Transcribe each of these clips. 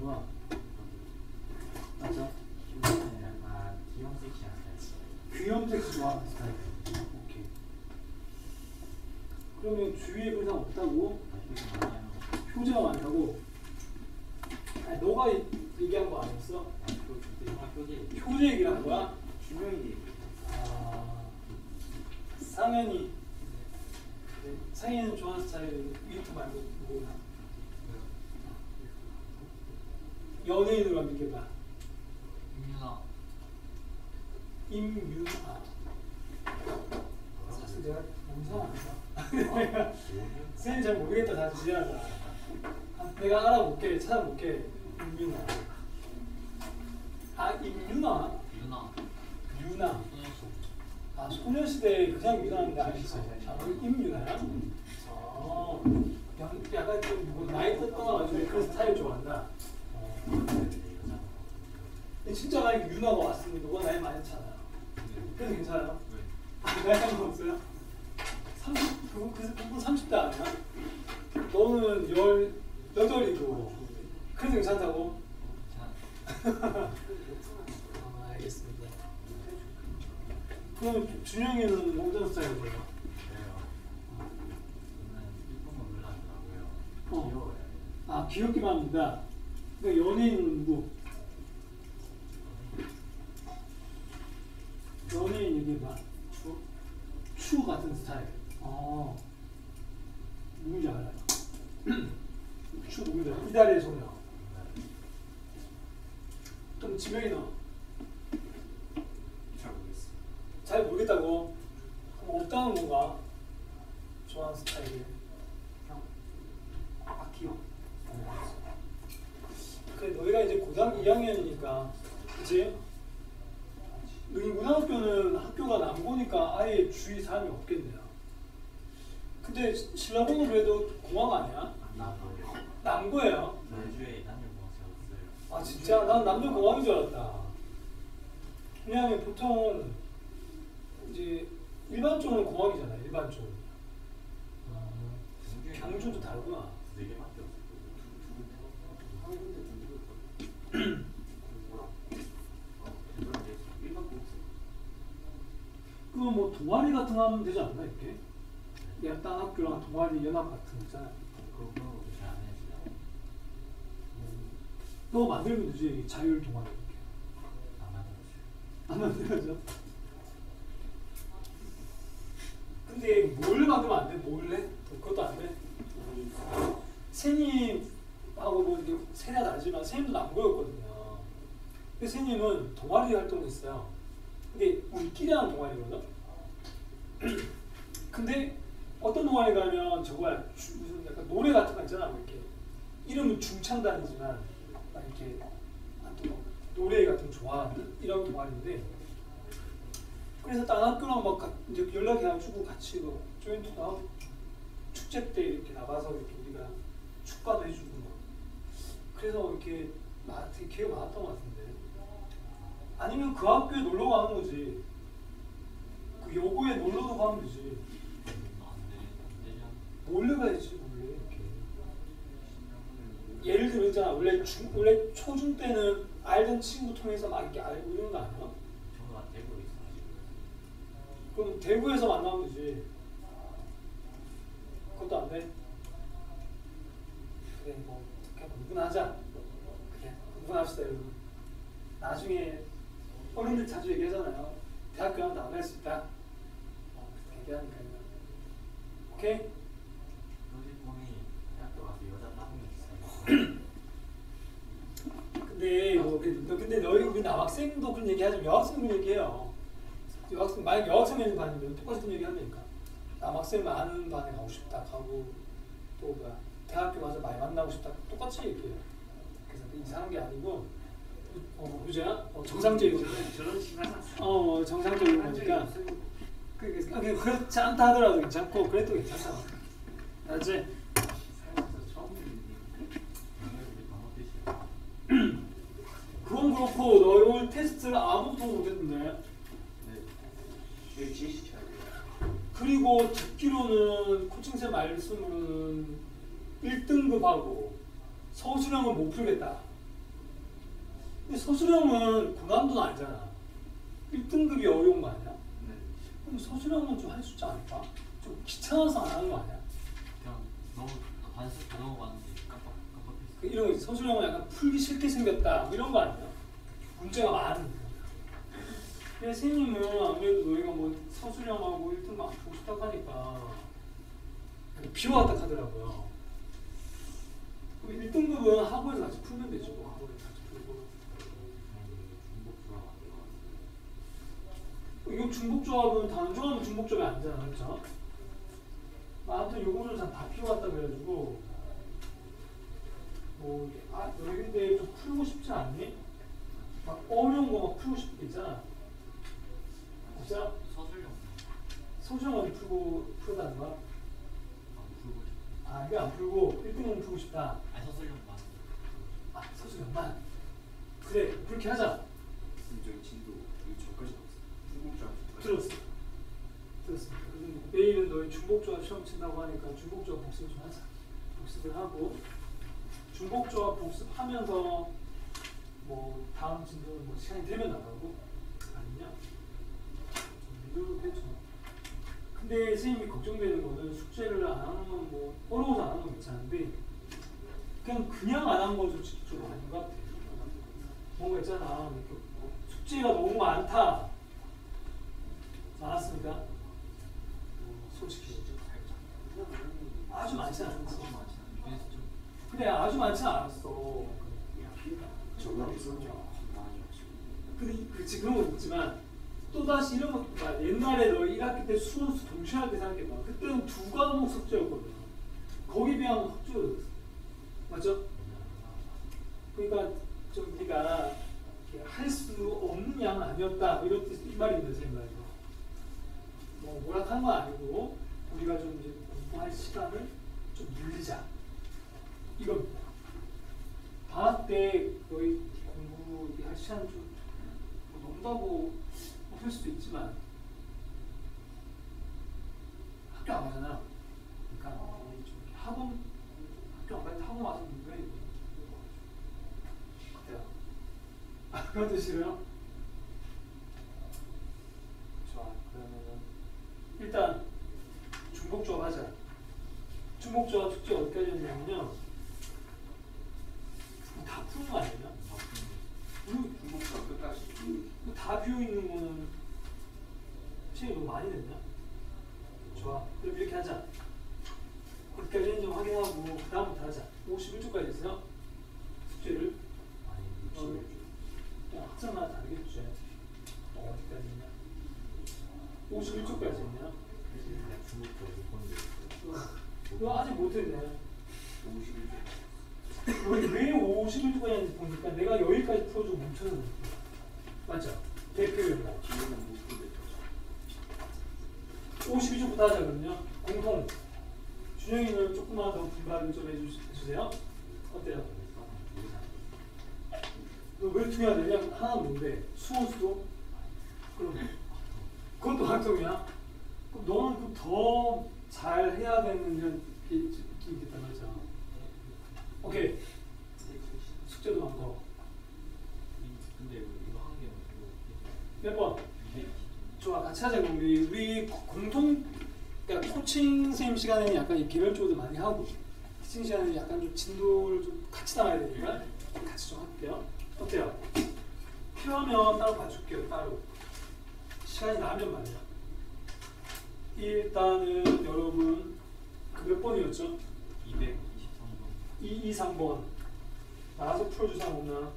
좋아. 맞아. 귀염 섹시한 스타일. 귀염 섹시 좋아하는 스타일. 오케이. 그러면 주위에 그런 사람 없다고? 효자가 많다고? 아니, 너가 얘기한 거 아니었어? 효자 얘기를 한 거야? 준영이. 상현이. 상현이는 좋아하는 스타일은 위트 말고 뭐나? 연예인으로 한번 얘기해봐. 임윤아. 사실 내가 너무 이상하다. 쌤이 잘 모르겠다. 다시 미안하다. 내가 알아볼게. 찾아볼게. 임윤아. 아, 임윤아? 유나. 아, 소녀시대 그냥 유나인데 아니지. 임윤아야? 약간 좀 나이 떴다가지고 그런 스타일 좋아한다. 진짜 만약에 유나가 왔으면 너가 나이 많잖아. 그래도 괜찮아요? 나이 한거 없어요? 30, 그분 30대 아니야? 너는 18이고 그래도 괜찮다고? 알겠습니다. 그럼 준영이는 어떤 스타일이에요? 귀여워요. 아, 귀엽기만 합니다. 그러니까 연예인은 누구? 연예인 얘기해봐. 추 같은 스타일. 누군지 알아요? 추 누군지 알아요? 이달의 소녀. 그럼 지명이 너? 잘 모르겠어. 잘 모르겠다고? 그럼 없다는 건가? 좋아하는 스타일이. 귀여워. 그래, 너희가 이제 고등학교 2학년이니까, 그치? 너희 고등학교는 학교가 남고니까 아예 주위 사람이 없겠네요. 근데 신라고는 그래도 공학 아니야? 남고예요. 내주에 남녀공학 세웠어요. 아 진짜? 난 남녀 공학인 줄 알았다. 왜냐하면 보통 이제 일반적으로 공학이잖아. 일반적으로. 경주도 다르구나. 4개밖에 그럼 뭐 동아리 같은 거 하면 되지 않나 이렇게? 내가 딴 학교랑 동아리 연합 같은 거 있잖아. 그런 거 잘 안 해주죠. 너 만들면 되지. 자율 동아리 이렇게. 안 만들어줘요. 안 만들어져? 근데 뭘 만들면 안 돼? 몰래? 그것도 안 돼? 세님하고 뭐 이렇게 세대가 다르지만 세님도 남고였거든요. 근데 세님은 동아리 활동을 했어요. 근데 우리끼리 하는 동아리거든? 근데 어떤 동아리 가면 저거야 무슨 약간 노래 같은 거 있잖아. 이렇게 이름은 중창단이지만 막 이렇게 노래 같은 거 좋아하는 이런 동아리인데 그래서 딴 학교랑 막 이제 연락해가지고 같이 뭐 조인트도 하고 축제 때 이렇게 나가서 이렇게 우리가 축가도 해주고 뭐 그래서 이렇게 되게 기회가 많았던 것 같은데 아니면 그 학교에 놀러 가는 거지. 그 여고에 놀러도 가면 되지. 몰래 가야지 몰래 이렇게. 예를 들어 있잖아. 원래 초중 때는 알던 친구 통해서 막 이렇게 알고 이런 거 아니야? 저는 대구에 있어가지고. 그럼 대구에서 만나면 되지. 그것도 안 돼? 그래 뭐 그냥 구분하자. 그래 구분합시다 여러분. 나중에 어른들 자주 얘기하잖아요. 대학교 가면 나갈 수 있다. 그렇게 얘기하니까요. 오케이? 요즘 봄이 대학교 가서 여자 따봉이 있어요. 근데 너희 우리 남학생도 그런 얘기하지만 여학생 그런 얘기해요. 여학생 만약 여학생이 반이면 똑같이 그런 얘기한다니까. 남학생 많은 반에 가고 싶다 하고 또 뭐야 대학교 가서 많이 만나고 싶다 똑같이 얘기해요. 그래서 이상한 게 아니고 그죠? 정상적이고 저런 시간 정상적인 거니까 그렇지 않다 하더라도 괜찮고 그래도 괜찮아. 알지? 그건 그렇고 너 오늘 테스트를 아무것도 못했는데. 네. 지시쳐야 돼요. 그리고 듣기로는 코칭쌤 말씀으로는 1등급하고 서술형은 못 풀겠다. 근데 서술형은 고난도는 아니잖아. 1등급이 어려운 거 아니야? 네. 그럼 서술형은 좀 할 수 있지 않을까? 좀 귀찮아서 안 하는 거 아니야? 그냥 너무 반석 다 넘어갔는데 깜빡했어. 이런 거 있지. 서술형은 약간 풀기 싫게 생겼다 뭐 이런 거 아니야? 문제가 많은 거야. 근데 선생님은 아무래도 너희가 뭐 서술형하고 1등급 안 보고 싶다고 하니까 비워왔다 하더라고요. 그럼 1등급은 학원에서 같이 풀면 되죠. 뭐 학원에서 같이 풀고. 이거 중복조합은 단조합은 중복조합이 아니잖아, 그렇죠? 아무튼 요거를 다 비워왔다 그래가지고 뭐 너희 근데 좀 풀고 싶지 않니? 막 어려운 거 막 풀고 싶은 게 있잖아. 진짜 서술형 서술형을 풀다는 거야? 안 풀고 싶어. 아, 이게 안 풀고 1등은 풀고 싶다. 아니 서술형만. 아, 서술형만. 그래, 그렇게 하자. 저희 진도 여기 저까지 나왔어요. 중국장 들었습니다. 그럼 내일은 너희 중복조합 시험 친다고 하니까 중복조합 복습을 좀 하자. 복습을 하고 중복조합 복습하면서 뭐 다음 진도는 뭐 시간이 되면 나가고 아니냐? 이렇게 좀. 근데 선생님이 걱정되는 거는 숙제를 안 하는 건 뭐 어려워서 안 하는 건 괜찮은데 그냥 안 한 건 솔직히 좀 아닌 것 같아. 뭔가 있잖아. 이렇게 숙제가 너무 많다. 많았습니까? 솔직히 아주 많지 않았어. 그래, 아주 많지 않았어. 저거 있었죠. 근데 그렇지, 그런 건 있지만 또다시 이런 것도 봐. 옛날에 너 1학기 때 수원수 동시에 할 때 생각해봐. 그때는 2과목 숙제였거든. 거기에 비하면 확 줄어들었어. 맞죠? 그러니까 좀 우리가 할 수 없는 양은 아니었다. 이런 뜻, 이 말입니다. 제 말이죠. 뭐 뭐라고 건 아니고 우리가 좀 이제 공부할 시간을 좀 늘리자. 이겁니다. 방학 때 너희 공부할 시간 좀 넘다고 없을 수도 있지만 학교 안 가잖아. 그러니까 좀 학원 학교 안 갈 때 학원 와서 공부해. 어때요? 그것도 싫어요? 좋아. 그러면은 일단 중복조합 하자. 중복조합 숙제 어디까지 했냐면요. 다 푸는 거 아니냐? 중국장 끝까지. 다 비어 있는 거는 시간이 너무 많이 됐나? 좋아. 그럼 이렇게 하자. 거기까지는 좀 확인하고 그 다음부터 하자. 51초까지 했어요. 숙제를. 학생마다 다르겠지. 어디까지 했냐? 51초까지 했냐? 너 아직 못했네. 51조. 왜 51초까지 했는지 보니까 내가 여기까지 풀어주고 멈춰서 맞죠? 대표입니다. 기회는 못 풀겠죠. 52초부터 하자 그러면요. 공통. 준영이는 조금만 더 분발을 좀 해주세요. 어때요? 너 왜 두 개가 되냐? 하나는 뭔데? 수원수도? 그럼 그것도 학점이야? 그럼 너는 더 잘 해야 되는 이런 느낌이 있단 말이죠. 오케이. 숙제도 많고. 근데 이거 한 개는 몇 번? 220. 좋아, 같이 하자. 우리 공통, 그러니까 코칭 선생님 시간에는 약간 개별적으로 많이 하고 티칭 시간에는 약간 좀 진도를 좀 같이 나가야 되니까 같이 좀 할게요. 어때요? 필요하면 따로 봐줄게요. 따로 시간이 나면 말이야. 일단은 여러분 그 몇 번이었죠? 223번. 223번 나와서 풀어줄 사람 없나?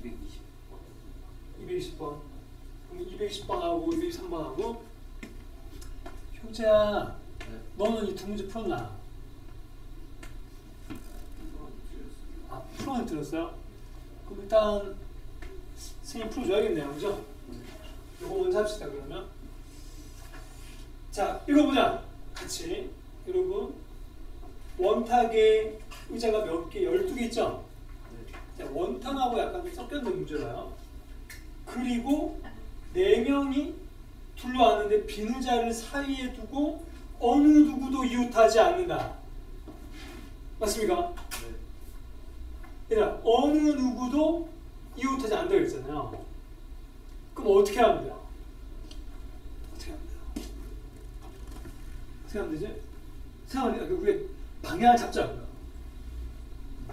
220번. 220번. 그럼 220번하고 223번하고 효재야, 네. 너는 이 두 문제 풀었나? 아, 풀어는 들었어요? 그럼 일단 선생님 풀어줘야겠네요, 그죠? 이거 먼저 합시다. 그러면 자, 읽어보자. 같이. 여러분, 원탁에 의자가 몇 개? 12개 있죠? 자, 원탁하고 약간 좀 섞여 있는 문제라요. 그리고 4명이 둘러앉는데 빈 의자를 사이에 두고 어느 누구도 이웃하지 않는다. 맞습니까? 네. 얘들아 어느 누구도 이웃하지 않는다고 했잖아요. 그럼 어떻게 하면 돼요? 어떻게 하면 돼요? 어떻게 하면 되지? 생각하니까 우리 방향을 잡자고요.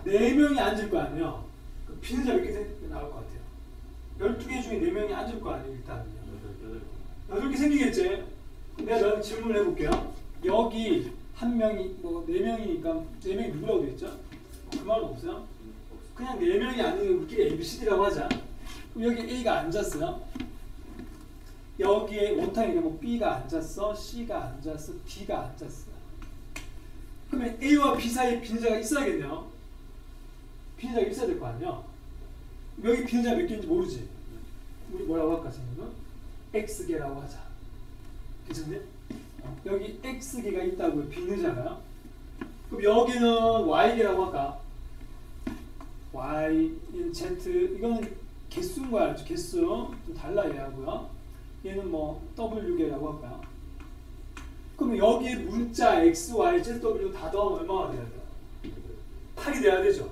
4명이 앉을 거 아니에요. 비는자 몇 개 나올 것 같아요. 12개 중에 4명이 앉을 거 아니에요. 일단은요. 8개 생기겠지? 내가 너한테 질문을 해볼게요. 여기 한 명이 뭐 4명이니까 4명이 누구라고 되어 있죠? 그 말은 없어요? 그냥 4명이 앉는 게 우리끼리 A, B, C, D라고 하자. 그럼 여기 A가 앉았어요. 여기에 원탕이니까 뭐 B가 앉았어, C가 앉았어, D가 앉았어. 그러면 A와 B 사이에 비는자가 있어야겠네요. 비는자가 있어야 될 거 아니야. 여기 비는자가 몇 개인지 모르지. 우리 뭐라고 할까 지금은? X개라고 하자. 괜찮네? 여기 X개가 있다고요. 비는자가요. 그럼 여기는 Y개라고 할까? Y는 Z. 이거는 개수인 거 알죠? 개수. 좀 달라 얘하고요. 얘는 뭐 W개라고 할까요? 그럼 여기에 문자 X, Y, Z, W 다 더하면 얼마가 돼야 돼요? 8이 돼야 되죠.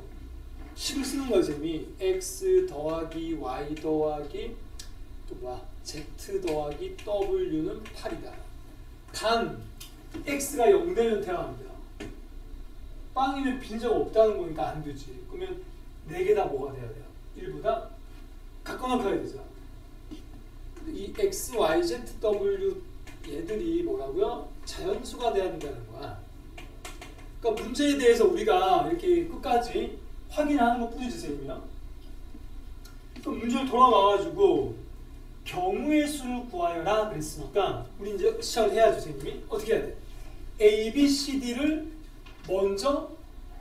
10을 쓰는 거지. 이미 X 더하기 Y 더하기 또 뭐야? Z 더하기 W는 8이다. 단 X가 0되면 대화하면 돼요. 빵이면 빈자가 없다는 거니까 안 되지. 그러면 4개 다 뭐가 돼야 돼요? 1보다 가까워야 되죠. 이 X, Y, Z, W 얘들이 뭐라고요? 자연수가 돼야 된다는 거야. 그러니까 문제에 대해서 우리가 이렇게 끝까지 확인하는 것 뿐이지, 선생님이요. 그럼 문제를 돌아가가지고 경우의 수를 구하여라 그랬으니까 우리 이제 시작을 해야죠, 선생님이. 어떻게 해야 돼? A, B, C, D를 먼저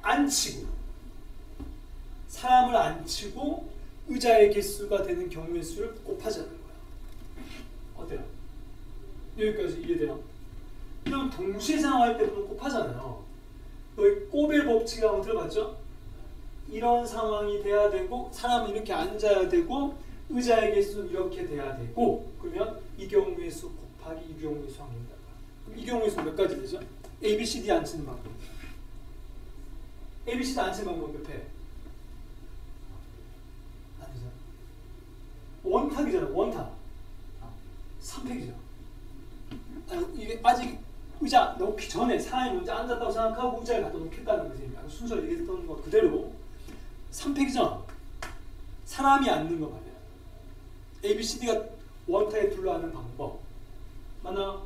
앉히고 사람을 앉히고 의자의 개수가 되는 경우의 수를 곱하자는 거야. 어때요? 여기까지 이해돼요? 이런 동시에 생각할 때 보면 곱하잖아요. 너희 꼬벨 법칙을 한번 들어봤죠? 이런 상황이 돼야 되고 사람은 이렇게 앉아야 되고 의자의 개수는 이렇게 돼야 되고 그러면 이 경우의 수 곱하기 이 경우의 수 하면 된다. 그럼 이 경우의 수 몇 가지 되죠? A, B, C, D 앉히는 방법. A, B, C, D 앉히는 방법 몇 회? 안 되죠? 원탁이잖아. 원탁. 3팩이죠. 아니, 이게 아직 의자 놓기 전에 사람이 먼저 앉았다고 생각하고 의자를 갖다 놓겠다는 거지. 순서를 얘기했던 거 그대로 3팩이죠. 사람이 앉는 거 말이야. A, B, C, D가 원탁에 둘러앉는 방법. 맞나?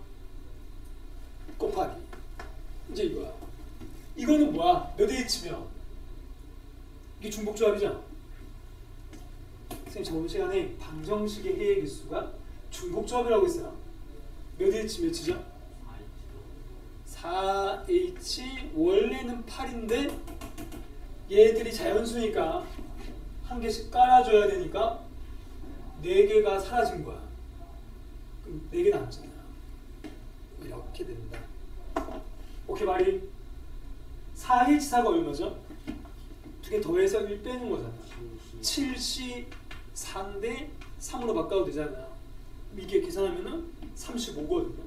곱하기. 이제 이거야. 이거는 뭐야? 몇 에 치면? 이게 중복조합이죠. 선생님 저번 시간에 방정식의 해의 개수가 중복조합이라고 했어요. 몇 H 몇이죠? 4H 원래는 8인데 얘들이 자연수니까 한 개씩 깔아줘야 되니까 4개가 사라진 거야. 그럼 4개 남잖아요. 이렇게 됩니다. 오케이 말이 4H4가 얼마죠? 2개 더해서 1 빼는 거잖아. 7C4인데 3으로 바꿔도 되잖아요. 이게 계산하면은 35거든요.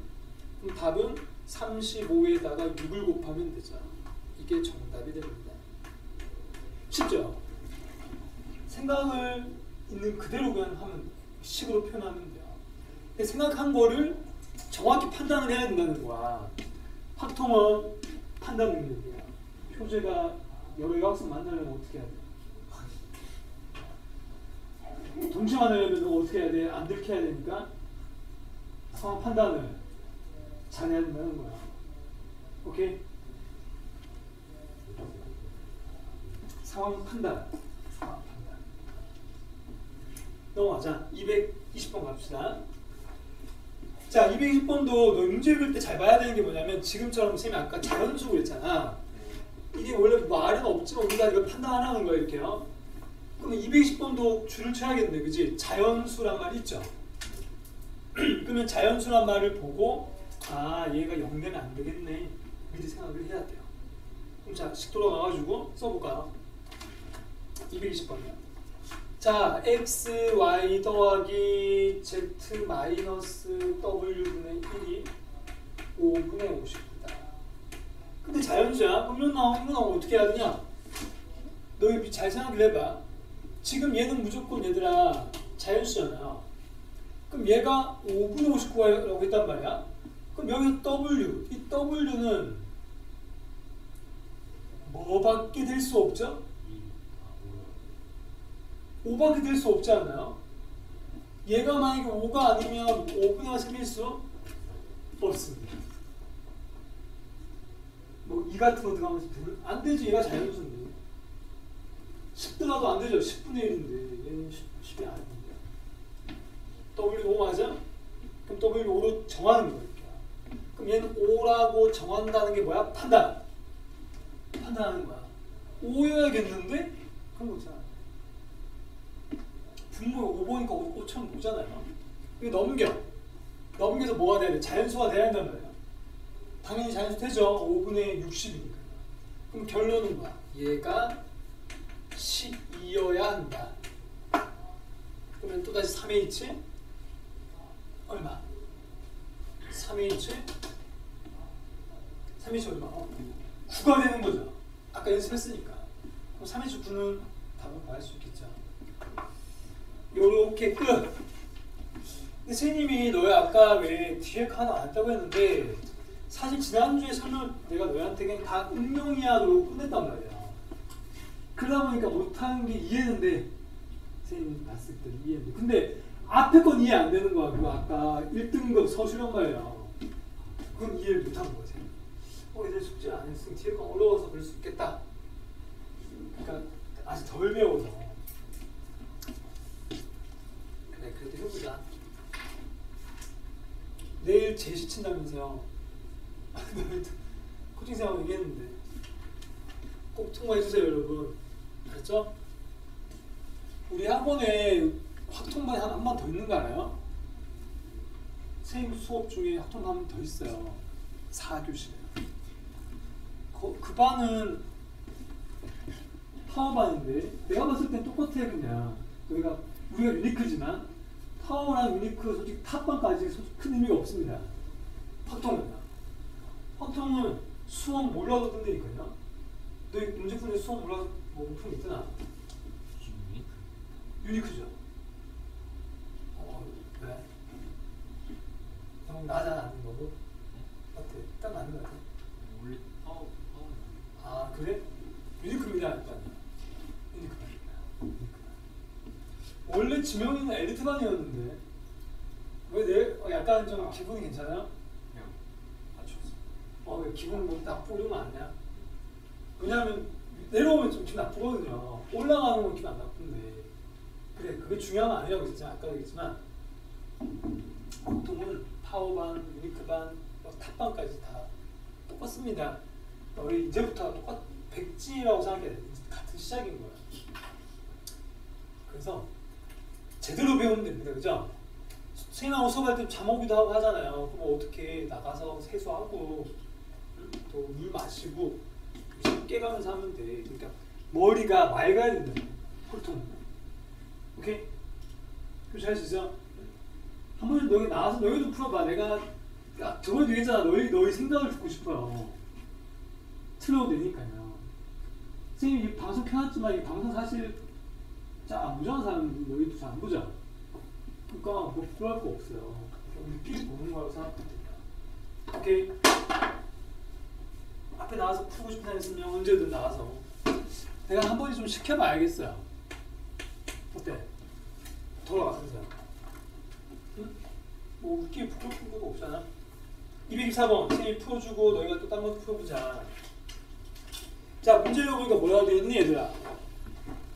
그럼 답은 35에다가 6을 곱하면 되죠. 이게 정답이 됩니다. 쉽죠? 생각을 있는 그대로 그냥 하면 식으로 표현하면 돼요. 근데 생각한 거를 정확히 판단을 해야 된다는 거야. 확통은 판단 능력이야. 표제가 여러 여학생 만나려면 어떻게 해야 돼? 동시에 만나려면 어떻게 해야 돼? 안 들켜야 되니까 상황 판단을 잘해야 된다는 거야. 오케이? 상황 판단. 상황 판단. 넘어가자. 220번 갑시다. 자, 220번도 너 문제 읽을 때 잘 봐야 되는 게 뭐냐면 지금처럼 쌤이 아까 자연수 그랬잖아. 이게 원래 말은 없지만 우리가 이걸 판단하는 거야, 이렇게요. 그러면 220번도 줄을 쳐야겠네, 그지? 자연수란 말이 있죠. 그러면 자연수란 말을 보고 아, 얘가 0되면 안 되겠네. 미리 생각을 해야 돼요. 그럼 자, 식 돌아가가지고 써볼까요? 220번이요. 자, x, y 더하기 z 마이너스 w분의 1이 5분의 50이다. 근데 자연수야. 그럼 이거 나오면 어떻게 해야 되냐? 너희 잘 생각을 해봐. 지금 얘는 무조건 얘들아 자연수잖아. 그럼 얘가 5분의 59라고 했단 말이야. 그럼 여기서 W, 이 W는 뭐밖에 될 수 없죠? 5밖에 될 수 없지 않나요? 얘가 만약에 5가 아니면 5분의 1 생길 수 없습니다. 뭐 2 같은 거 들어가면서 안 되지. 얘가 자연수인데 10 들어가도 안 되죠. 10분의 1인데 얘는 10이 아닌데 W 5 맞아? 그럼 W 5로 정하는 거야. 그럼 얘는 5라고 정한다는 게 뭐야? 판단하는 거야. 5여야겠는데? 그런 거 있잖아. 분모가 5 보니까 5천 5잖아요. 이거 넘겨서 뭐가 돼야 돼? 자연수가 돼야 한단 말이야. 당연히 자연수 되죠. 5분의 60이니까. 그럼 결론은 뭐야? 얘가 12여야 한다. 그러면 또다시 3H 얼마? 3H 얼마? 9가 되는 거죠. 아까 연습했으니까. 그럼 3H 9는 답을 구할 수 있겠죠. 요렇게 끝. 근데 선생님이 너희 아까 왜 뒤에 하나 안 했다고 했는데 사실 지난주에 설명 내가 너희한테 그냥 다 응용이야 그러고 끝냈단 말이야. 그러다 보니까 못하는 게 이해는데 선생님 봤을 때 이해인데 근데 앞에 건 이해 안 되는 거야. 그거 아까 1등급 서술형 말이야. 그건 이해를 못한 거지. 얘들 숙제 안 했으니 뒤에 건 어려워서 그럴 수 있겠다. 그러니까 아직 덜 배워서. 그래 그래도 해보자. 내일 제시 친다면서요. 코칭 생활 얘기했는데 꼭 통과해주세요 여러분. 알았죠? 우리 학원에 학통반이 한 번 더 있는 거 알아요? 선생님 수업 중에 학통반 한 번 더 있어요. 4교시에. 그 반은 파워반인데 내가 봤을 땐 똑같아. 그냥 우리가 유니크지만 파워랑 유니크 솔직히 탑반까지 솔직히 큰 의미가 없습니다. 확통은 수험 몰라도 된다니까요. 너희 문제 푸는데 수험 몰라도 뭐 품 있잖아. 유니크죠. 왜? 너무 나잖아. 아닌 거고. 어때? 딱 맞는 거 같아. 원래 파워. 아 그래? 유니크입니다. 일단 유니크. 원래 지명이는 엘리트반이었는데 왜 내 약간 좀 기분이 괜찮아요? 그냥 맞췄어. 왜 기분 뭐 나쁘고 이러면 안 냐? 왜냐하면 내려오면 좀 기분 나쁘거든요. 올라가는 건 기분 안 나쁜데 그래 그게 중요한 건 아니라고 했잖아. 아까 얘기했지만 보통은 파워반, 유니크반, 탑반까지 다 똑같습니다. 우리 이제부터 백지라고 생각해야 돼. 같은 시작인 거야. 그래서 제대로 배우면 됩니다. 그죠? 선생님하고 수업할 때 잠 오기도 하고 하잖아요. 그럼 어떻게 나가서 세수하고 또 물 마시고 깨가면서 하면 돼. 그러니까 머리가 맑아야 된다. 홀통. 오케이? 그렇게 할 수 있어? 한 번씩 너희 나와서 너희도 풀어봐. 내가 저번에 얘기했잖아. 너희 생각을 듣고 싶어요. 틀려도 되니까요. 선생님이 이 방송 켜놨지만 이 방송 사실 잘 안 보잖아. 사람 너희도 잘 안 보자. 그러니까 뭐 부끄러울 거 없어요. 우리끼리 보는 거라고 생각하면 됩니다. 오케이? 앞에 나와서 풀고 싶은 사람 있으면 언제든 나와서 내가 한 번씩 좀 시켜봐야겠어요. 어때? 돌아가서 응? 뭐 우리끼리 부끄러운 거 없잖아. 224번 선생님이 풀어주고 너희가 또 다른 거 풀어보자. 자 문제를 보니까 뭐라고 되어 있니 얘들아?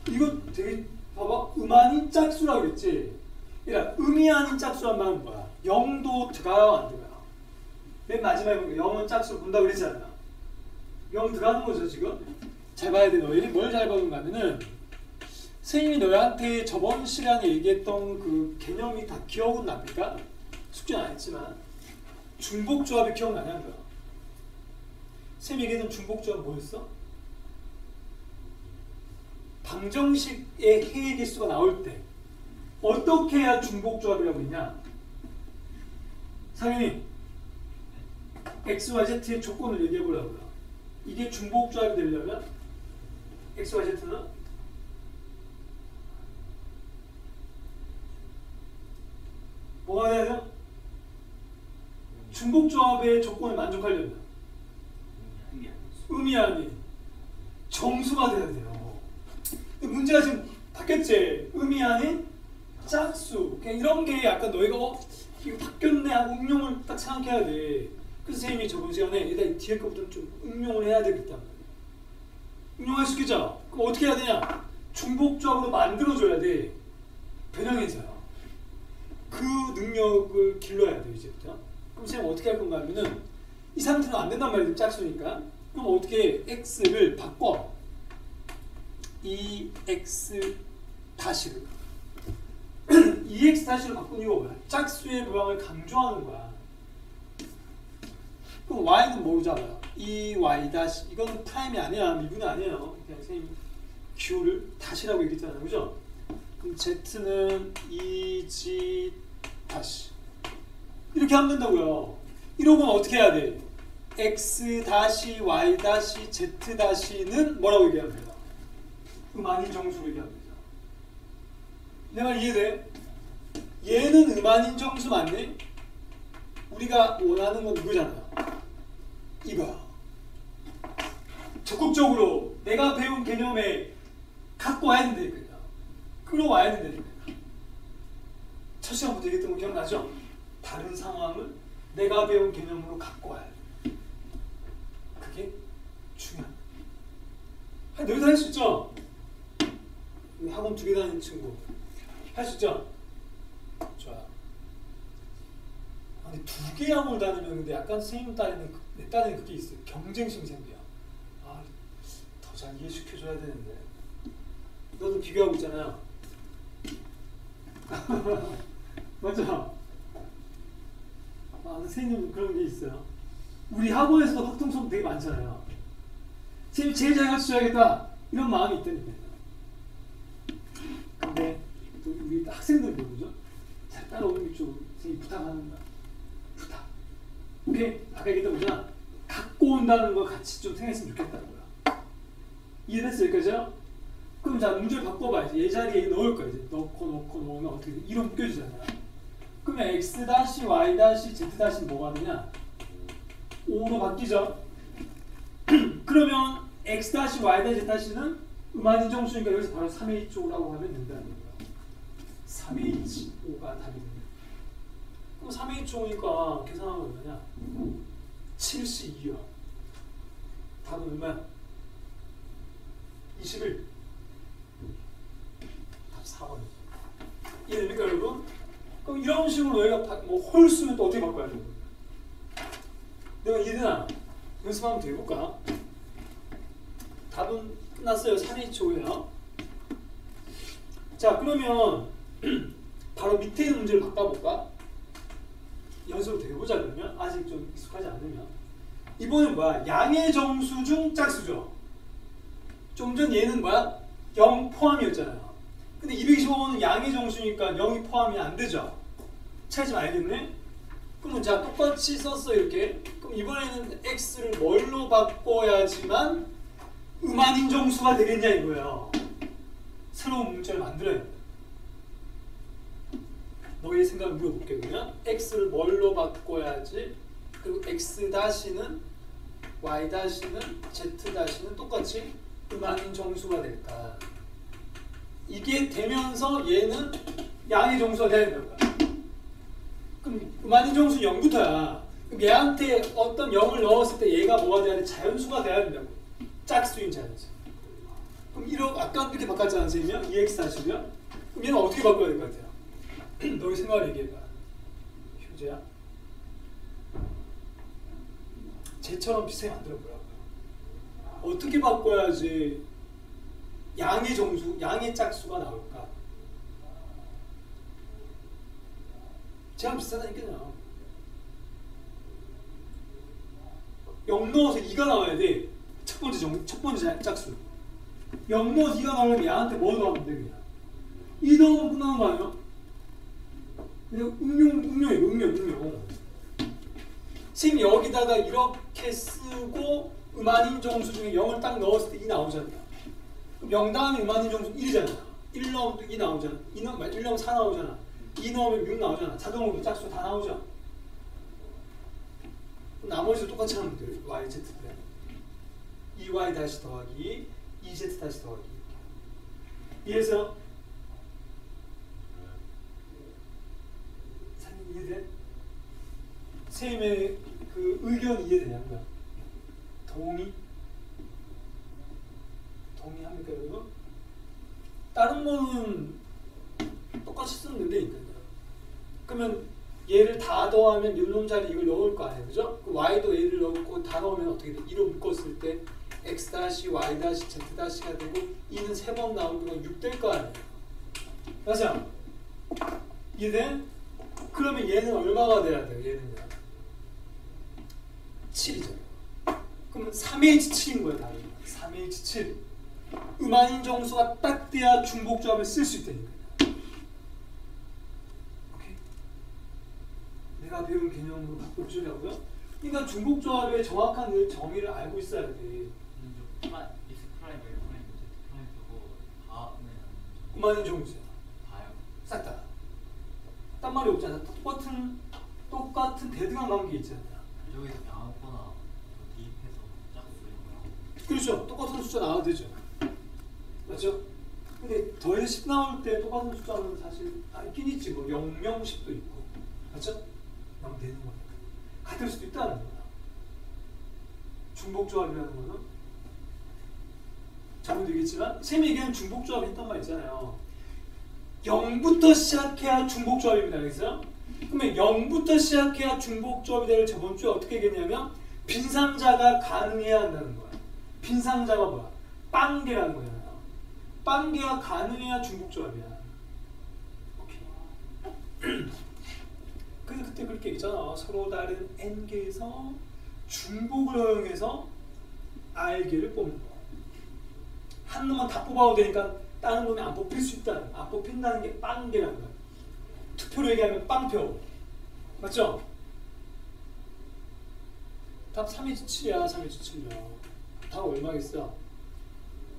이거 되게 봐봐. 음아닌 짝수라고 했지. 그러니까 음이 아닌 짝수란 말은 뭐야? 0도 들어가요 안 들어가요? 맨 마지막에 보니까 0은 짝수로 본다고 그랬잖아. 0 들어가는 거죠 지금? 잘 봐야 돼. 너희 뭘 잘 보는가 하면은 선생님이 너희한테 저번 시간에 얘기했던 그 개념이 다 기억은 납니까? 숙제는 안 했지만 중복조합이 기억나냐는 거야. 선생님이 얘기했던 중복조합 뭐였어? 방정식의 해의 개수가 나올 때 어떻게 해야 중복조합이라고 했냐? 상현이 xy, z의 조건을 얘기해 보려고요. 이게 중복조합이 되려면 xy, z는 중복조합의 조건을 만족하려면 음이안이 정수가 돼야 돼요. 근데 문제가 지금 바뀌었지. 음이안이 짝수. 그냥 이런 게 약간 너희가 이거 바뀌었네 하고 응용을 딱 생각해야 돼. 그래서 선생님이 저번 시간에 일단 뒤에 거부터 좀 응용을 해야 되겠다. 응용할 수 있겠죠? 그럼 어떻게 해야 되냐? 중복조합으로 만들어줘야 돼. 변형해서요. 그 능력을 길러야 돼요, 이제부터. 그럼 선생님 어떻게 할 건가 하면은 이 상태는 안 된단 말이에요. 짝수니까. 그럼 어떻게 x를 바꿔? EX 다시를. EX 다시를 바꾼 이유가 뭐야? 짝수의 모양을 강조하는 거야. 그럼 y는 모르잖아요. EY 다시. 이거는 프라임이 아니야. 미분이 아니에요. 그냥 선생님 Q를 다시라고 얘기했잖아요. 그죠? 그럼 Z는 EG 다시. 이렇게 하면 된다고요. 이러면 어떻게 해야 돼? X 다시 Y 다시 Z 다시는 뭐라고 얘기하면 돼요? 음아닌 정수로 얘기하면 되죠. 내 말 이해돼? 얘는 음아닌 정수 맞네? 우리가 원하는 건 이거잖아요. 이거야. 적극적으로 내가 배운 개념에 갖고 와야 된다니까요. 끌어와야 된다니까요. 첫 시간부터 얘기했던 거 기억나죠? 다른 상황을 내가 배운 개념으로 갖고 와야 돼. 그게 중요합니다. 너희도 할 수 있죠? 학원 2개 다니는 친구 할 수 있죠? 좋아요. 근데 2개 학원을 다니면 근데 약간 선생님 딴에는 내 딴에는 그게 있어요. 경쟁심 생겨. 더 잘 이해시켜줘야 되는데. 너도 비교하고 있잖아요. 맞죠? 선생님 그런 게 있어요. 우리 학원에서도 확통성 되게 많잖아요. 선생님 제일 잘 가르쳐줘야겠다 이런 마음이 있다니까요. 근데 또 우리 학생들 뭐죠? 잘 따라오는 게 좀 선생님 부탁하는 거야. 부탁. 오케이? 아까 얘기했던 거잖아. 갖고 온다는 거 같이 좀 생각했으면 좋겠다는 거야. 이해됐어 여기까지요? 그럼 자 문제를 바꿔봐야지. 얘 자리에 넣을 거야. 이제 넣고 넣으면 어떻게 돼? 이런 묶여지잖아요. 그러면 x 다시 y 다시 z 다시는 뭐가 되냐? 5로 바뀌죠. 그러면 x 다시 y 다시 z 다시는 음아닌 정수니까 여기서 바로 3H5라고 하면 된다는 거예요. 3H5가 답이 됩니다. 그럼 3H5니까 계산하면 얼마냐? 72요. 답은 얼마야? 21. 답 4번. 이해됩니까 여러분? 그럼 이런 식으로 너희가 뭐 홀수면 또 어떻게 바꿔야 되는 거야? 내가 이해되나? 연습 한번 더 해볼까? 답은 끝났어요. 3H5예요. 자 그러면 바로 밑에 있는 문제를 바꿔볼까? 연습을 더 해보자 그러면. 아직 좀 익숙하지 않으면. 이번엔 뭐야? 양의 정수 중 짝수죠. 좀 전 얘는 뭐야? 0 포함이었잖아요. 근데 225번은 양의 정수니까 0이 포함이 안 되죠. 차이 좀 알겠네? 그러면 자 똑같이 썼어 이렇게. 그럼 이번에는 x를 뭘로 바꿔야지만 음아닌 정수가 되겠냐 이거예요. 새로운 문자를 만들어야 돼. 너의 생각을 물어볼게. 그냥 x를 뭘로 바꿔야지. 그리고 x 다시는 y 다시는 z 다시는 똑같이 음아닌 정수가 될까. 이게 되면서 얘는 양의 정수가 돼야 된다는 거야. 그럼 음아닌 정수 0부터야. 그럼 얘한테 어떤 0을 넣었을 때 얘가 뭐가 돼야 돼? 자연수가 돼야 된다고. 짝수인 자연수. 그럼 아까 이렇게 바꿨잖아 선생님이요? EX 다시고요. 그럼 얘는 어떻게 바꿔야 될 것 같아요? 너희 생각을 얘기해봐. 효재야? 쟤처럼 비슷하게 만들어보라고요. 어떻게 바꿔야지 양의 정수, 양의 짝수가 나올까? 쟤랑 비슷하다니까요. 0 넣어서 2가 나와야 돼. 첫 번째 짝수. 0 넣어서 2가 나오려면 얘한테 뭐 넣으면 돼 그냥? 2 넣으면 끝나는 거 아니야? 그냥 응용. 지금 여기다가 이렇게 쓰고 음아닌 정수 중에 0을 딱 넣었을 때 2 나오잖아. 그럼 0 다음에 음아닌 정수 1이잖아. 1 넣으면 또 2 나오잖아. 1 넣으면 4 나오잖아. 2 넣으면 6 나오잖아. 자동으로 짝수 다 나오죠. 나머지도 똑같이 하면 돼요. yz 때 2y 다시 더하기 2z 다시 더하기 이해해서 이해돼? 선생님의 그 의견 이해되냐고요? 동의합니까 여러분? 다른 거는 똑같이 쓰면 된다니까요. 그러면 얘를 다 더하면 요놈 자리 이걸 넣을 거 아니에요, 그죠? 그 y도 얘를 넣고 다 넣으면 어떻게 돼? 2로 묶었을 때 x 다시 y 다시 z 다시가 되고 2는 3번 나오면 6 될 거 아니에요. 맞아? 이해돼? 그러면 얘는 얼마가 돼야 돼요? 얘는요? 7이죠. 그러면 3H7인 거예요, 다른 거. 3H7. 음한인 정수가 딱 돼야 중복조합을 쓸 수 있다니까요. 오케이? 내가 배운 개념으로 바꿔주려고요? 그러니까 중복조합의 정확한 정의를 알고 있어야 돼. X 프라임, Y 프라임, Z 프라임 저거 다 음한인 정수야. 다요. 싹 다. 딴 말이 없잖아. 똑같은 대등한 관계 있잖아. 저기서 그냥 아무거나 대입해서 짝수 이런 거랑. 그렇죠. 똑같은 숫자 나와도 되죠. 맞죠? 근데 더해서 10 나올 때 똑같은 숫자는 사실 있긴 있지. 뭐 0명 10도 있고. 맞죠? 0 되는 거니까. 같을 수도 있다는 거야. 중복조합이라는 거는 잘못 얘기했지만 쌤이 얘기하는 중복조합 했던 말 있잖아요. 0부터 시작해야 중복조합입니다. 그래서 그러면 0부터 시작해야 중복조합이 될 저번 주에 어떻게 얘기했냐면 빈상자가 가능해야 한다는 거야. 빈상자가 뭐야? 빵개라는 거잖아요. 빵개가 가능해야 중복조합이야. 오케이. 그래서 그때 그렇게 얘기했잖아. 서로 다른 n개에서 중복을 허용해서 r개를 뽑는 거야. 한 놈만 다 뽑아도 되니까 다른 놈이 안 뽑힐 수 있다. 안 뽑힌다는 게 빵개라는 거야. 투표로 얘기하면 빵표. 맞죠? 답 327이야. 327이야. 답 얼마겠어?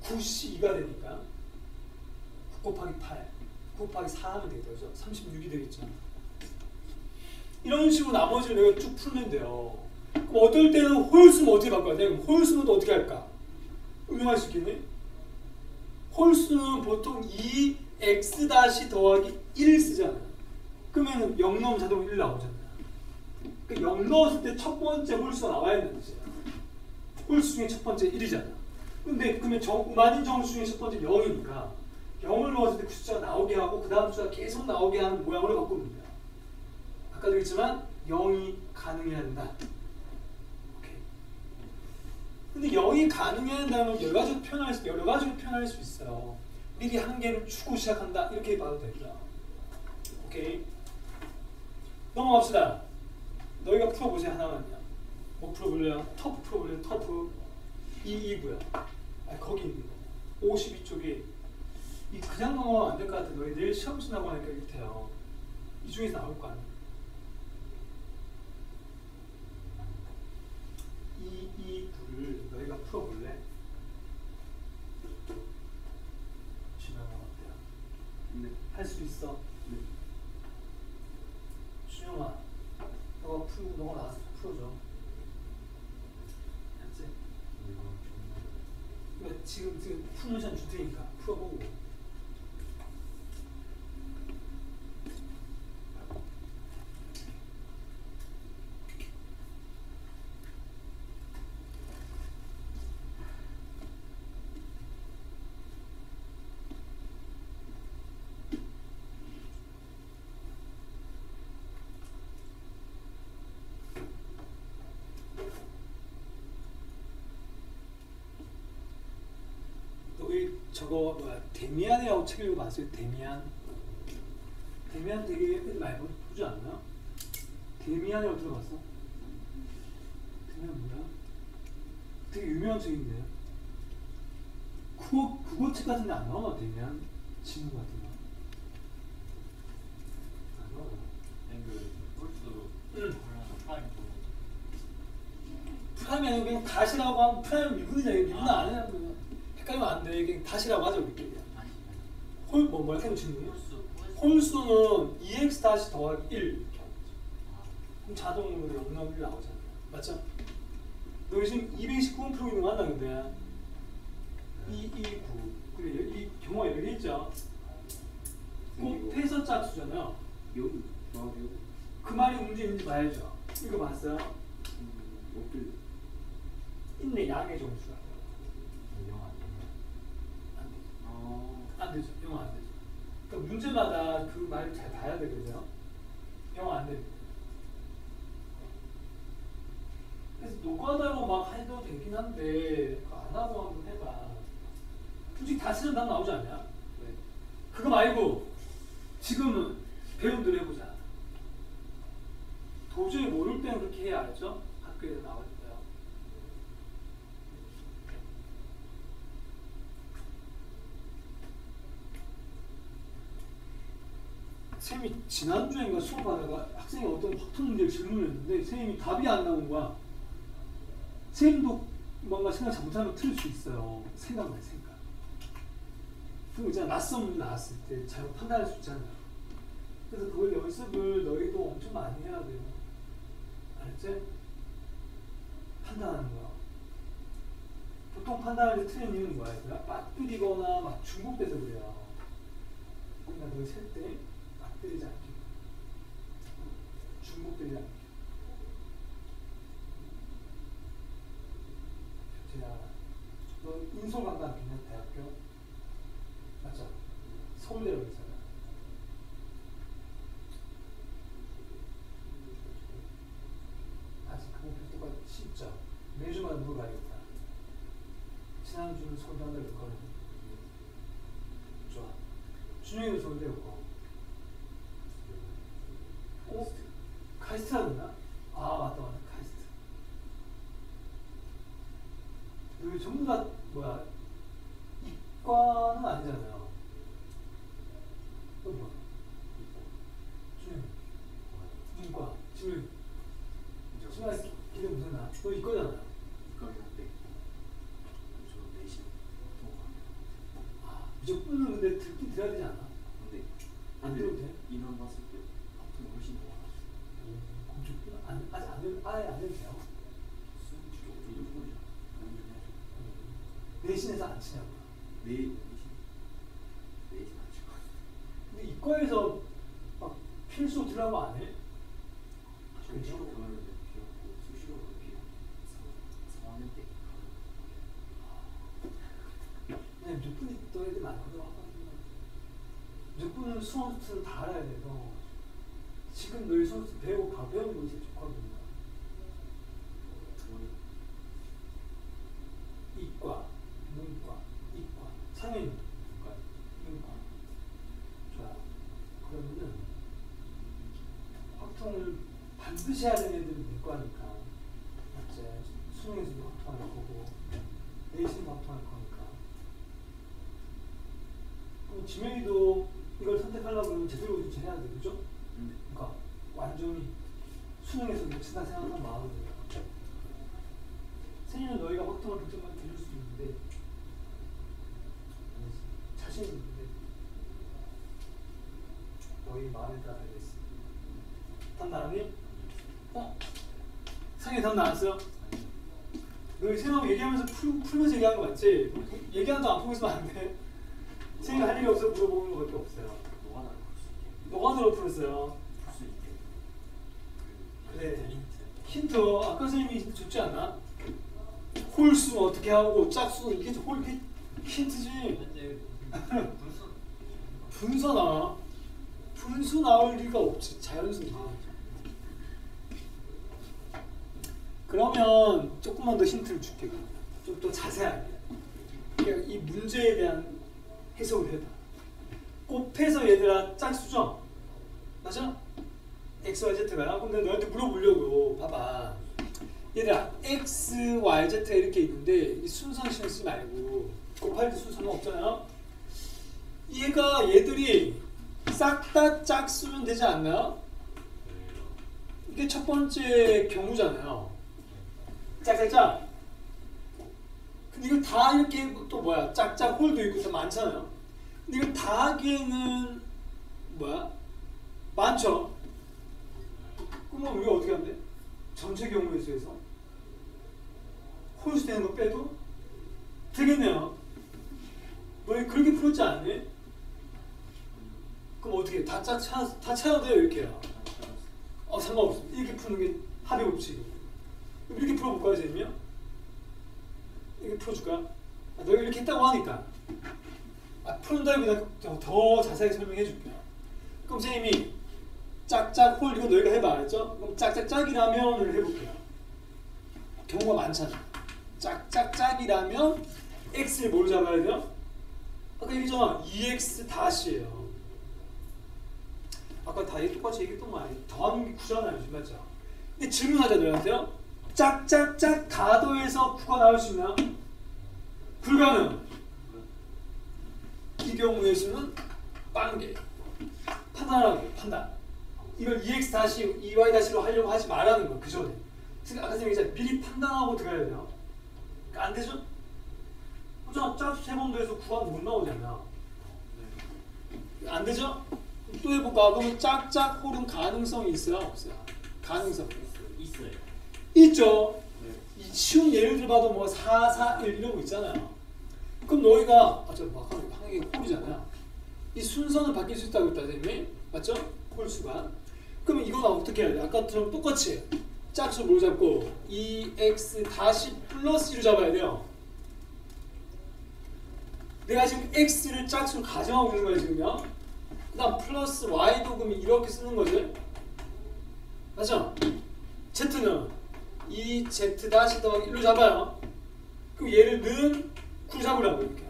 9C2가 되니까 9 곱하기 8 9 곱하기 4 하면 되겠다. 그죠? 36이 되겠죠. 이런 식으로 나머지를 내가 쭉 풀면 돼요. 그럼 어떨 때는 홀수는 어떻게 바꿔야 돼? 그럼 홀수는 또 어떻게 할까? 응용할 수 있겠네? 홀수는 보통 2x 다시 더하기 1 쓰잖아요. 그러면 0 넣으면 자동으로 1 나오잖아요. 그러니까 0 넣었을 때 첫 번째 홀수가 나와야 되는 거죠. 홀수 중에 첫 번째 1이잖아. 근데 그러면 음한인 정수 중에 첫 번째 0이니까 0을 넣었을 때 그 숫자가 나오게 하고 그 다음 숫자가 계속 나오게 하는 모양으로 바꿉니다. 아까도 했지만 0이 가능해야 한다. 오케이. 근데 0이 가능해야 한다면 여러 가지로 표현할 수 있어요. 미리 한 개를 주고 시작한다. 이렇게 봐도 됩니다. 오케이. 넘어갑시다. 너희가 풀어보세요. 하나만요. 뭐 풀어볼래요? 터프 풀어볼래요? 터프 229야. 거기 있는 거. 52쪽에 그냥 넘어가면 안 될 것 같아. 너희 내일 시험 지나고 하니까 이렇대요. 이 중에서 나올 거 아니야. 229를 너희가 풀어볼래? 준영아 어때요? 네. 할 수 있어? 네. 준영아 너가 풀고 너가 나와서 풀어줘. 알았지? 그러니까 지금 푸는 시간 줄 테니까 풀어보고. 저거 뭐야 데미안이라고 책 읽어봤어요? 데미안 되게 애들 많이 보지 않나? 데미안이라고 들어봤어? 데미안 뭐야? 되게 유명한 책인데 국어책 같은데 안 나오나? 데미안 친구 같은 거 안 나오나? 그 홀수 프라임도 프라임이 아니고 그냥 다시라고 하면 프라임 미분이잖아. 미분 안 해야 돼. 헷갈리면 안 돼. 그냥 다시라고 하자 우리끼리. 뭐야 해놓치는 거야? 홀수는 2x 다시 더하기 1 이렇게 하는 거죠. 그럼 자동으로 0 나오잖아요. 맞죠? 너 지금 229번 풀고 있는 거 맞나 근데? 229. 그래 이 경우가 여기 있죠? 곱해서 짝수잖아요. 여기 여기 그 말이 문제인지 봐야죠. 이거 봤어요? 어필 있네 양의 정수가. 영어 안 되네. 안 되죠. 아 안 되죠. 영어 안 되죠. 그러니까 문제마다 그 말을 잘 봐야 되거든요. 영어 안 됩니다. 그래서 노가다로 막 해도 되긴 한데 그거 안 하고 한번 해봐. 솔직히 다 쓰는 답 나오지 않냐? 네. 그거 말고 지금은 배운 대로 해보자. 도저히 모를 때는 그렇게 해야 알죠? 학교에서 나올 때요. 쌤이 지난주인가 수업하다가 학생이 어떤 확통 문제를 질문했는데 선생님이 답이 안 나온 거야. 선생님도 뭔가 생각 잘못하면 틀릴 수 있어요. 생각만 생각. 그리고 있잖아 낯선 문제 나왔을 때 잘못 판단할 수 있잖아요. 그래서 그걸 연습을 너희도 엄청 많이 해야 돼요. 알았지? 판단하는 거야. 보통 판단할 때 틀린 이유는 뭐야? 얘들아? 빠뜨리거나 막 중복돼서 그래요. 그러니까 너희 셀 때 빠뜨리지 않게 중복되지 않게. 제가 너 인솔 간다 그냥 대학교 맞죠? 서울대로 있잖아. 아직 그 목표가 쉽죠. 매주마다 물어봐야겠다. 지난주는 서울대 한다고 했거든. 좋아. 준영이도 서울대였고. 카이스트라 그랬나? 아 맞다 카이스트. 여기 전부 다 뭐야? 이과는 아니잖아요. 또 뭐야? 준영. 문과. 지금 기대 무슨 나? 너 이과잖아요. 이과긴 한데 저 내신 통과합니다. 아 무조건은 근데 듣긴 들어야 되지 않아? 근데 안 들어도 돼? 인원 봤을 때 합통이 훨씬 더 많아. 무조건 아직 안 해도 아예 안 해도 돼요? 수능 어떻게 보냐? 해야죠. 내신에서 안 치냐고. 내신 안 치고. 근데 이과에서 막 필수 들어가면 안 해? 그렇죠. 들어가는데 비었고 수시로 그렇게 4학년 때 그냥 무조건이 또 애들 많거든. 무조건은 수험수는 다 알아야 돼서 지금 너희 수험수 배우고 가 배우는 거 제일 좋거든요. 이과, 문과, 이과, 상인 문과, 문과. 좋아. 그러면은 확통을 반드시 해야 되는 애들은 문과니까 맞지? 수능에서도 확통할 거고 내신도 확통할 거니까. 그럼 지명이도 이걸 선택하려고 그러면 제대로 해야 돼, 그죠? 그러니까 완전히 수능에서 놓친다 생각하는 마음이 들어요. 생일은 너희가 확통을 100점만 드릴 수 있는데 자신 있는데 너희 마음에 따라 알겠어. 답 나왔니? 상이 답 나왔어? 너희 생각 얘기하면서 풀면서 얘기하는 거 맞지? 얘기하는데 안 보고 있으면 안 돼. 생각 할 일이 없어 물어보는 거밖에 없어요. 노가다를 풀수 있게. 노가다로 풀었어요. 풀수 있게. 그래. 힌트 아까 선생님이 힌트 줬지 않나? 홀수 어떻게 하고 짝수 이게 홀 이게 힌트지. 현재 분수 나올 리가 없지. 자연수지. 그러면 조금만 더 힌트를 줄게. 좀 더 자세하게. 그러니까 이 문제에 대한 해석을 해봐. 곱해서 얘들아 짝수죠? 맞아? X, Y, Z가요? 근데 너한테 물어보려고 봐봐. 얘들아 X, Y, Z 이렇게 있는데 이 순서는 신경 쓰지 말고 곱할 때 순서는 없잖아요? 얘들이 싹 다 짝수면 되지 않나요? 이게 첫 번째 경우잖아요. 짝짝짝. 근데 이걸 다 이렇게 또 뭐야? 짝짝 홀도 있고 더 많잖아요. 근데 이걸 다 하기에는 뭐야? 많죠? 그러면 우리가 어떻게 하면 돼? 전체 경우의 수에서 홀수 되는 거 빼도 되겠네요. 너희 그렇게 풀었지 않니? 그럼 어떻게 다 찾아도 돼요 이렇게요? 상관없어. 이렇게 푸는 게 합의 법칙. 이렇게 풀어볼까요, 선생님이요? 이렇게 풀어줄까? 너희가 이렇게 했다고 하니까 푸는다기보다 더 자세하게 설명해 줄게요. 그럼 선생님이 짝짝 홀 이거 너희가 해봐 알았죠? 그럼 짝짝짝이라면을 해볼게요. 경우가 많잖아. 짝짝짝이라면 x를 뭘 잡아야 돼요? 아까 얘기했잖아. 2x 다시예요. 아까 다 똑같이 얘기했던 거 아니에요? 더하는 게 9잖아요. 지금 맞죠? 근데 질문하자 너희한테요. 짝짝짝 가도에서 9가 나올 수 있나? 불가능. 이 경우의 수는 빵개. 판단하라고 판단. 이걸 2x 다시 2y 다시로 하려고 하지 말라는 거야. 그 전에. 그러니까 아까 선생님이 얘기했잖아. 미리 판단하고 들어야 돼요. 그러니까 안 되죠? 짝수 3번 더해서 9가 못 나오잖아. 안 되죠? 또 해볼까? 그러면 짝짝 홀은 가능성이 있어요? 없어요? 가능성 있어요. 있죠? 쉬운 예를 봐도 뭐 4, 4, 1 이런 거 있잖아요. 그럼 너희가 한 개 홀이잖아요. 이 순서는 바뀔 수 있다고 했다 선생님이 맞죠? 홀수가. 그러면 이건 어떻게 해야 돼? 아까처럼 똑같이 짝수 뭘 잡고 2x 다시 플러스 1을 잡아야 돼요. 내가 지금 x를 짝수로 가정하고 있는 거예요 지금요. 그 다음 플러스 y도 그럼 이렇게 쓰는 거지. 맞죠? z는 2z 다시 더하기 1로 잡아요. 그럼 얘를 는 9 잡으라고 이렇게.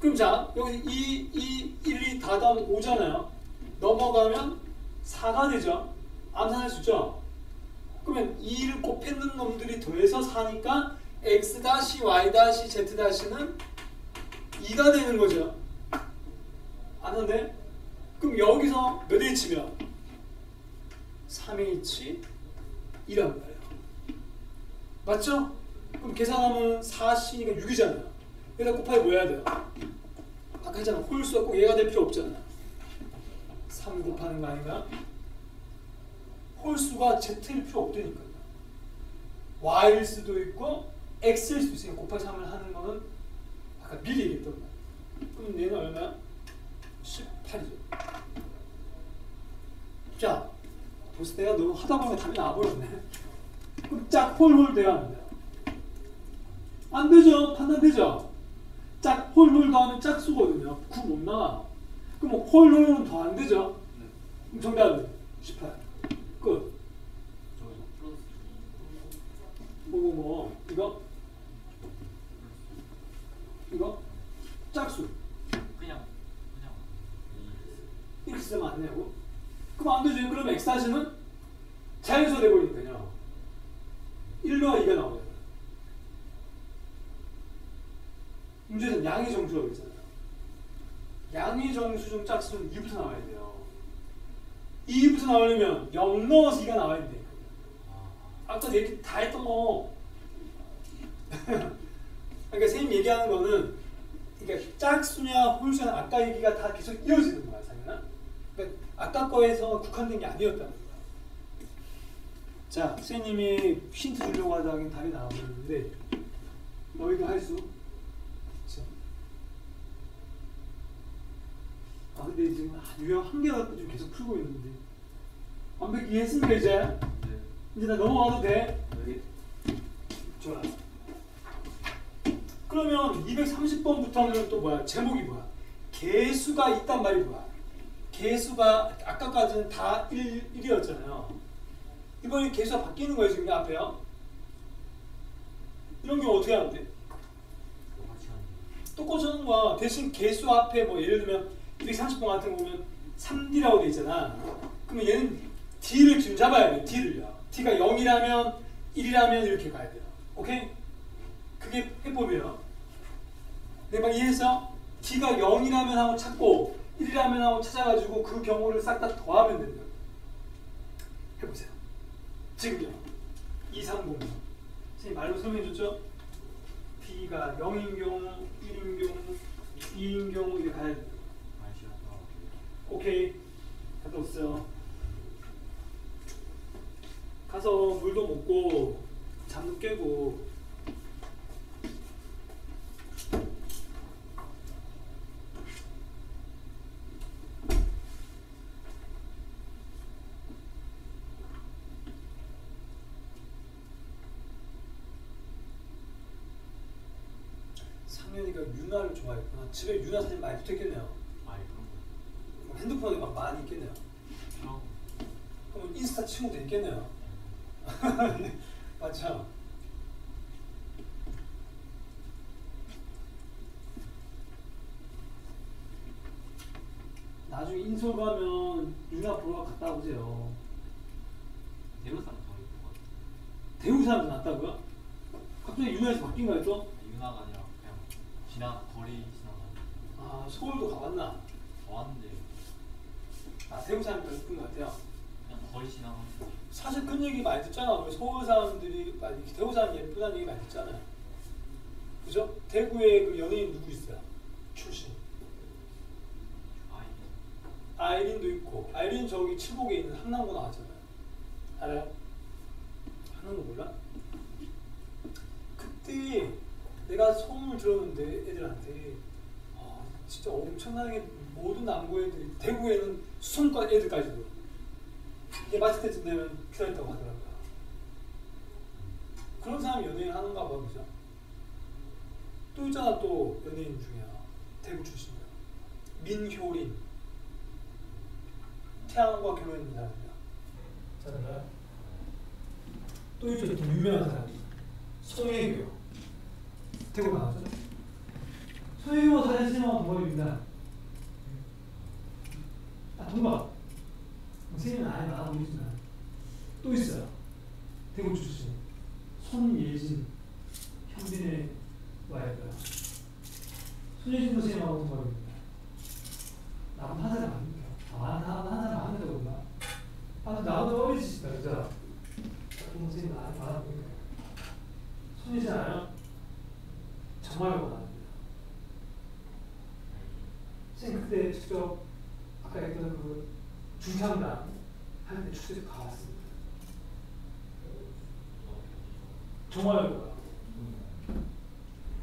그럼 자 여기 2, 1, 2 다 더하면 5잖아요. 넘어가면 4가 되죠. 암산할 수 있죠. 그러면 2를 곱했는 놈들이 더해서 4니까 x 다시 y 다시 z 다시는 2가 되는 거죠. 아는데? 그럼 여기서 몇 h면 3h 2란 말이에요. 맞죠? 그럼 계산하면 4c니까 6이잖아요. 여기다 곱하기 뭐 해야 돼요? 아까 했잖아. 홀수가 꼭 얘가 될 필요 없잖아. 3 곱하는 거 아닌가? 홀수가 z일 필요 없다니까요. y일 수도 있고 x일 수도 있으니까 곱하기 3을 하는 거는 아까 미리 얘기했던 거야. 그럼 얘는 얼마야? 18이죠. 자, 벌써 내가 너무 하다 보니까 답이 나와버렸네. 그럼 짝 홀홀 돼야 안 돼요? 안 되죠. 판단되죠? 짝 홀홀 더하면 짝수거든요. 9 못 나와. 그럼 홀홀은 더 안 되죠? 그럼 정답은 18. 끝. 이거 짝수 그냥 이렇게 쓰면 안 되냐고? 그럼 안 되죠. 그럼 x 다시는 자연수가 돼버리니까요. 1과 2가 나오잖아요. 문제는 양의 정수라고 했잖아요. 양의 정수 중 짝수는 2부터 나와야 돼요. 2부터 나오려면 0 넣어서 2가 나와야 돼요. 아까 얘기 다 했던 거. 그러니까 선생님 얘기하는 거는 그러니까 짝수냐 홀수냐 아까 얘기가 다 계속 이어지는 거야, 상현아. 그러니까 아까 거에서 국한된 게 아니었다는 거야. 자, 선생님이 힌트 주려고 하다가 답이 나왔는데 너희도 할 수? 그렇죠? 근데 지금 유형 한 개 갖고 지금 계속 풀고 있는데 완벽히 이해했습니까 이제? 네. 이제 나 넘어가도 돼? 네. 좋아. 그러면 230번부터는 또 뭐야? 제목이 뭐야? 개수가 있단 말이 뭐야? 개수가 아까까지는 다 1이었잖아요. 이번에 개수가 바뀌는 거예요 지금 앞에요. 이런 경우 어떻게 하면 돼? 똑같이 하는 거야. 대신 개수 앞에 뭐 예를 들면 230번 같은 거 보면 3D라고 돼 있잖아. 그러면 얘는 D를 지금 잡아야 돼. D를요. D가 0이라면 1이라면 이렇게 가야 돼요. 오케이? 그게 해법이에요. 내가 이해했어? D가 0이라면 하고 찾고 1이라면 하고 찾아가지고 그 경우를 싹 다 더하면 된다. 해보세요. 지금요. 230. 선생님 말로 설명해줬죠? D가 0인 경우, 1인 경우, 2인 경우 이렇게 가야 돼요. 오케이. 갔다 오세요. 가서 가서 물도 먹고 잠도 깨고 상현이가 윤아를 좋아했구나. 집에 윤아 사진 많이 붙어있겠네요. 아예 그런 거. 그럼 핸드폰에 막 많이 있겠네요. 그런 거. 그럼 인스타 친구도 있겠네요. 맞죠? 나중에 인솔 가면 윤아 보러 갔다 오세요. 대우 사람 더 있는 거 같아. 대우 사람도 났다고요? 갑자기 윤아에서 바뀐 거야 또? 유나가 아니라 그냥 거리 지나가. 아 서울도 가봤나? 왔는데 아 대우 사람이 더 예쁜 것 같아요. 그냥 거리 지나가. 사실 그런 얘기 많이 듣잖아. 우리 서울 사람들이 많이 대우 사람 예쁘다는 얘기 많이 듣잖아요. 그죠? 대구에 그 연예인 누구 있어요? 출신. 아이린도 있고. 아이린 저기 칠곡에 있는 한남고 나왔잖아요. 알아요? 한남고 몰라? 그때 내가 소문을 들었는데 애들한테 진짜 엄청나게 모든 남고 애들이 대구에는 수성과 애들까지도 이게 마칠 때쯤 되면 기다렸다고 하더라고요. 그런 사람이 연예인 하는가 봐. 그죠? 또 있잖아. 또 연예인 중에 대구 출신이야. 민효린. 태양과 결혼했는 사람이야. 잘알아요? 또 있죠. 또 유명한 사람이 송혜교. 대구 나왔죠? 송혜교 사진 시네마 동갑입니다. 아 동갑. 생일은 아예 나가고 있지만 또 있어요. 대구 출신 손예진. 현빈의 와이프야. 손예진도 시네마하고 동갑입니다. 나보다 한 살이 많으니까. 한 살이 많은데 보구나. 나보다 어리시다 그죠? 선생님 아직 받아보니까 손예진 알아요? 정말 고맙습니다. 선생님 그때 직접 아까 얘기했던 그 중창단 할 때 축제에 가봤습니다. 정말 고마워요.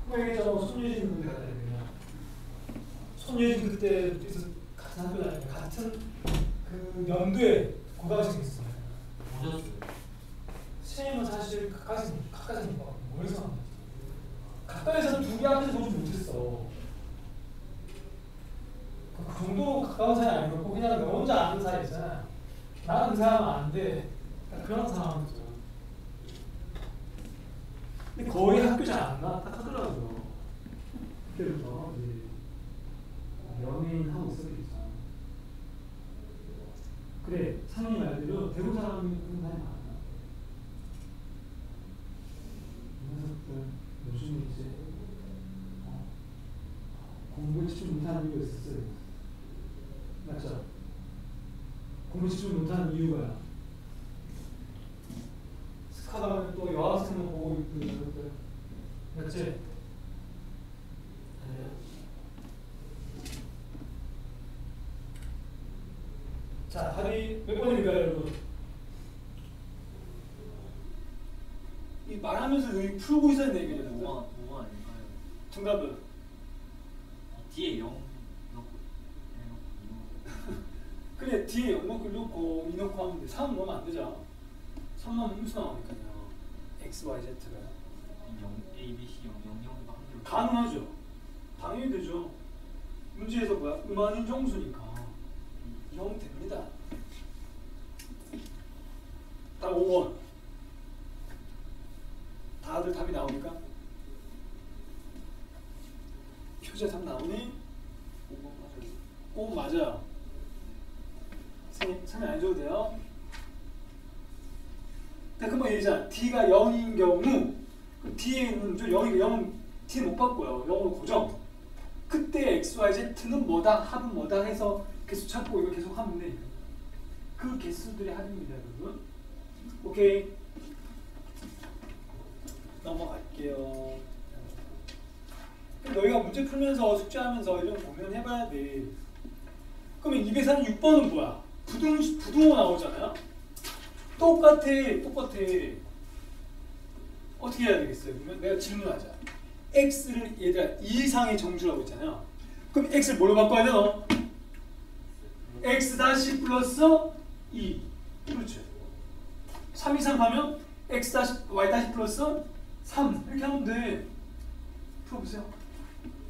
그 얘기했잖아. 손예진 군대 갔다 얘기냐. 손예진 그때 같은 학교 다니면 같은 그 연도에 고등학생 있어요. 보셨어요? 선생님은 사실 가까이서 멀리서 가까이서는 두 개 앞에서 보지 못했어. 그 정도로 가까운 사이 아니고 그냥 너 혼자 아는 사이 있잖아. 나는 그 사람은 안 돼. 그런 상황이죠. 근데 거의 학교 잘 안 나왔다 하더라고요. 그때부터 이제 연예인 하고 있었겠죠. 그래, 상현이 말대로 대구 사람이 그런 사람이 많아. 이 녀석들 요즘 이제 공부에 집중 못하는 이유가 있었어요. 맞죠? 공부에 집중 못하는 이유가 스카 가면 또 여학생만 보고 있고 이런 것들 맞지? 아니야. 자, 답이 몇 번입니까, 여러분? 이 말하면서 여기 풀고 있어야 되는 얘기죠. 5번 아닐까요? 정답은? 뒤에 0 넣고 그래, 뒤에 0 넣고 2 넣고 하면 돼. 3 넣으면 안 되죠. 3 넣으면 음수 나오니까요. X, Y, Z가. 0 A, B, C 0 0 0도 한 개로 가능하죠. 당연히 되죠. 문제에서 뭐야? 음한인 정수니까 0 됩니다. 딱 5번. 다들 답이 나오니까? 표제 답 나오니? 5번 맞아요. 5번 맞아요. 선생님 안 해줘도 돼요? 금방 얘기잖아. D가 0인 경우 뒤에 있는 0은 D 못 바꿔요. 0으로 고정. 그때 X, Y, Z는 뭐다, 합은 뭐다 해서 개수 찾고 이거 계속 하면 돼. 그 개수들의 합입니다, 여러분. 오케이. 넘어갈게요. 너희가 문제 풀면서 숙제하면서 이런 고민 해봐야 돼. 그러면 236번은 뭐야? 부등호 나오잖아요. 똑같아. 어떻게 해야 되겠어요? 그러면 내가 질문하자. x를 얘들아 2 이상의 정수라고 했잖아요. 그럼 x를 뭘로 바꿔야 되노? x 다시 플러스 2. 그렇죠. 3 이상 하면 x 다시 y 다시 플러스 3 이렇게 하면 돼. 풀어보세요.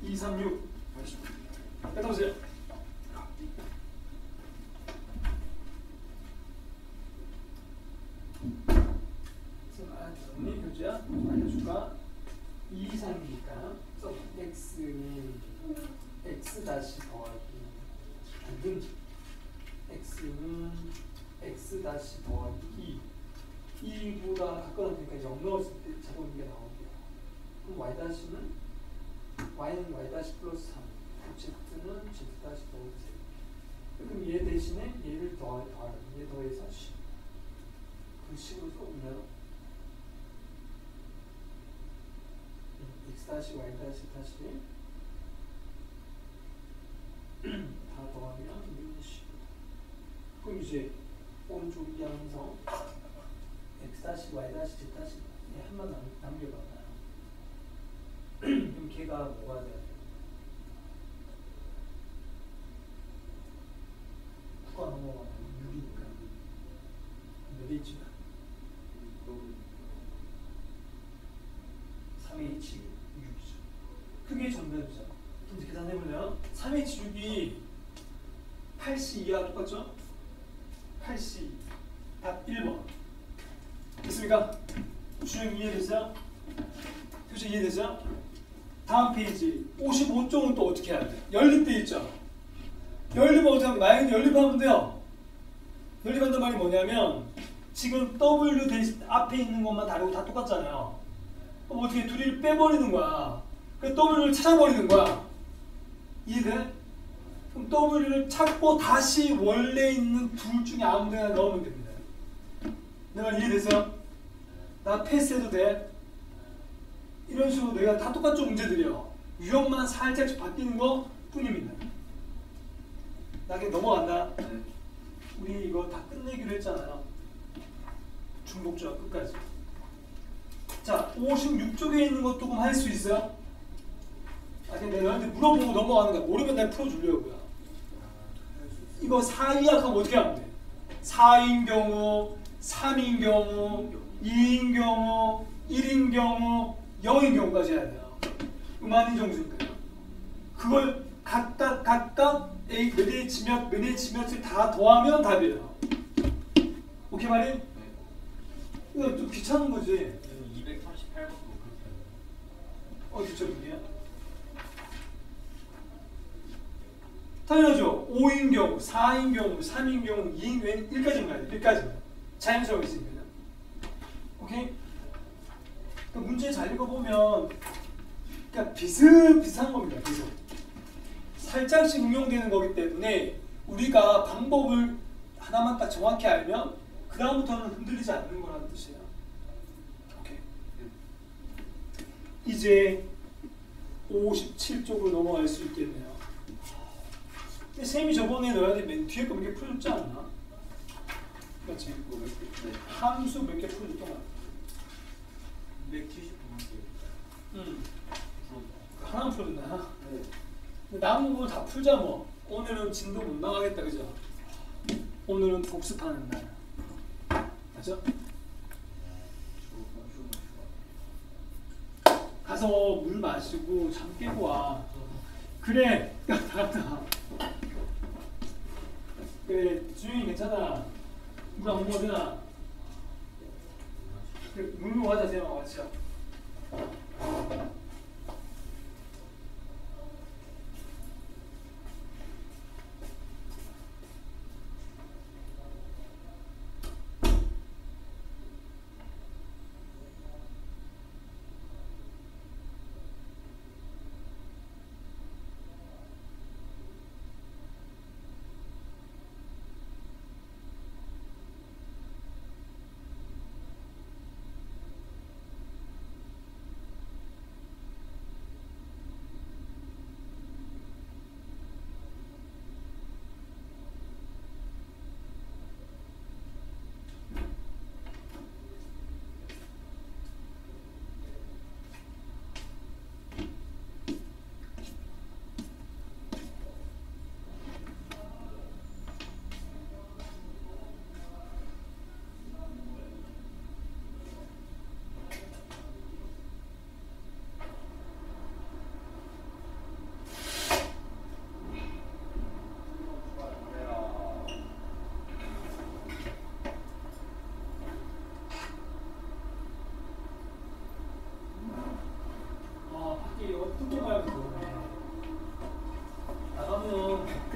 2, 3, 6. 갔다 오세요. 정리 교재야? 알려줄까? 2 이상이니까 x는 x 다시 더하기 등 x는 x 다시 더하기 2 2보다 가까워지니까 0 넣었을 때 자동 이게 나오고요. 그럼 y 다시는 y는 y 다시 플러스 3 z는 z 다시 더하기 3 그럼 얘 대신에 얘를 더하면 얘 더해서 10 그 식으로 써보면 x 다시 y 다시 다 더하면 10 그럼 이제 오른쪽 이 함성 x 다시 y 다시 z 다시 한번 남겨봐봐요. 그럼 걔가 뭐가 돼야 돼? 9가 넘어가면 6이니까 몇 H가? 3H 6이죠. 크게 정리해보자. 그럼 계산해보면 3H6이 8C 이하와 똑같죠? 8C 답 1번 됐습니까? 주영 이해됐어요? 교재 이해됐어요? 다음 페이지 55쪽은 또 어떻게 해야 돼? 연립돼 있죠? 연립은 어떻게 하면 만약에 연립하면 돼요. 연립한단 말이 뭐냐면 지금 W 대신 앞에 있는 것만 다르고 다 똑같잖아요. 그럼 어떻게 둘이를 빼버리는 거야. 그 W를 찾아버리는 거야. 이해돼? 그럼 W를 찾고 다시 원래 있는 둘 중에 아무 데나 넣으면 됩니다. 내 말 이해됐어? 나 패스해도 돼? 이런 식으로 내가 다 똑같죠 문제들이요. 유형만 살짝 바뀌는 거 뿐입니다. 나 그냥 넘어간다. 우리 이거 다 끝내기로 했잖아요. 중복조합 끝까지. 자, 56쪽에 있는 것도 그럼 할 수 있어요? 그냥 내가 너한테 물어보고 넘어가는 거야. 모르면 내가 풀어주려고요. 이거 4 이하하면 어떻게 하면 돼? 4인 경우, 3인 경우, 2인 경우, 1인 경우, 0인 경우까지 해야 돼요. 음한인 정수니까요. 그걸 각각 몇의 지몇을 다 더하면 답이에요. 오케이 말이? 이거 좀 귀찮은 거지. 238번도 그렇게 어디 쪽이야? 당연하죠. 5인 경우, 4인 경우, 3인 경우, 2인 경우 1까지만 가야 돼. 1까지만. 자연수가 있으니까요. 오케이? 그러니까 문제 잘 읽어보면 그러니까 비슷비슷한 겁니다. 살짝씩 응용되는 거기 때문에 우리가 방법을 하나만 딱 정확히 알면 그 다음부터는 흔들리지 않는 거라는 뜻이에요. 오케이. 이제 57쪽으로 넘어갈 수 있겠네요. 근데 쌤이 저번에 너희한테 맨 뒤에 거 몇 개 풀어줬지 않나? 그렇지? 함수 몇 개 풀어줬던 거 같아. 179번째 하나 풀어줬나? 네. 남은 거 다 풀자 뭐. 오늘은 진도 못 나가겠다 그죠? 오늘은 복습하는 날. 맞죠? 가서 물 마시고 잠 깨고 와. 그래. 다. 그래. 주영이 괜찮아. 물 안 먹어도 되나? 그래, 물 먹고 하자 쌤아 같이.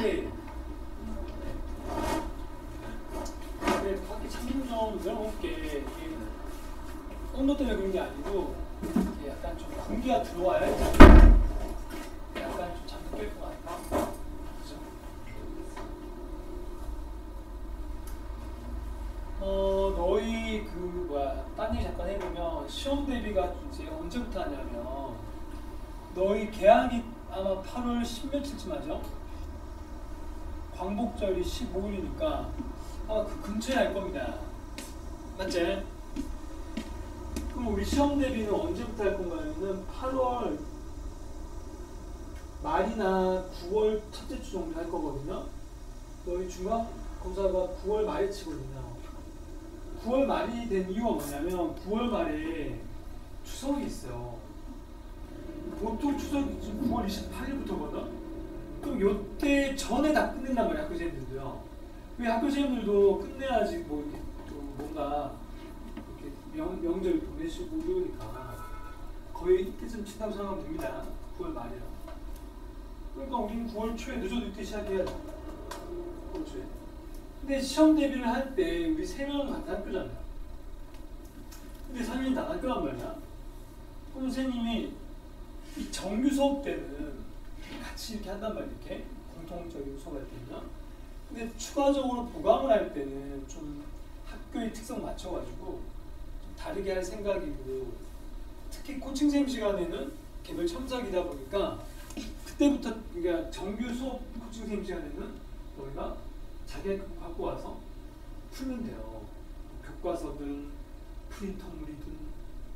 때 밖에 창문 좀 열어볼게. 이게 온도 때문에 그런 게 아니고 이게 약간 좀 공기가 들어와야 약간 좀 잠깐 깰 것 같아. 그죠? 너희 그 뭐야 딴 얘기 잠깐 해보면 시험 대비가 이제 언제부터 하냐면 너희 개학이 아마 8월 10며칠쯤 하죠? 광복절이 15일이니까 아마 그 근처에 할 겁니다. 맞지? 그럼 우리 시험 대비는 언제부터 할 건가요?는 8월 말이나 9월 첫째 주 정도 할 거거든요. 너희 중간고사가 9월 말에 치거든요. 9월 말이 된 이유가 뭐냐면 9월 말에 추석이 있어요. 보통 추석이 지금 9월 28일부터거든. 그럼 요때 전에 다 끝낸단 말이야, 학교생들도요. 왜 학교생들도 끝내야지 뭐 이렇게 또 뭔가 이렇게 명절 보내시고 이러니까 거의 이때쯤 친다고 생각하면 됩니다. 9월 말이라. 그러니까 우리는 9월 초에 늦어도 이때 시작해야죠. 9월 초에. 근데 시험 대비를 할 때 우리 3명은 같은 학교잖아요. 근데 3명이 다 학교란 말이야. 그럼 선생님이 이 정규 수업 때는 같이 이렇게 한단 말이야. 이렇게 공통적인 수업할 때는. 근데 추가적으로 보강을 할 때는 좀 학교의 특성 맞춰가지고 좀 다르게 할 생각이고, 특히 코칭쌤 시간에는 개별 첨삭이다 보니까 그때부터 그러니까 정규 수업 코칭쌤 시간에는 너희가 자기 거 갖고 와서 풀면 돼요. 교과서든 프린터물이든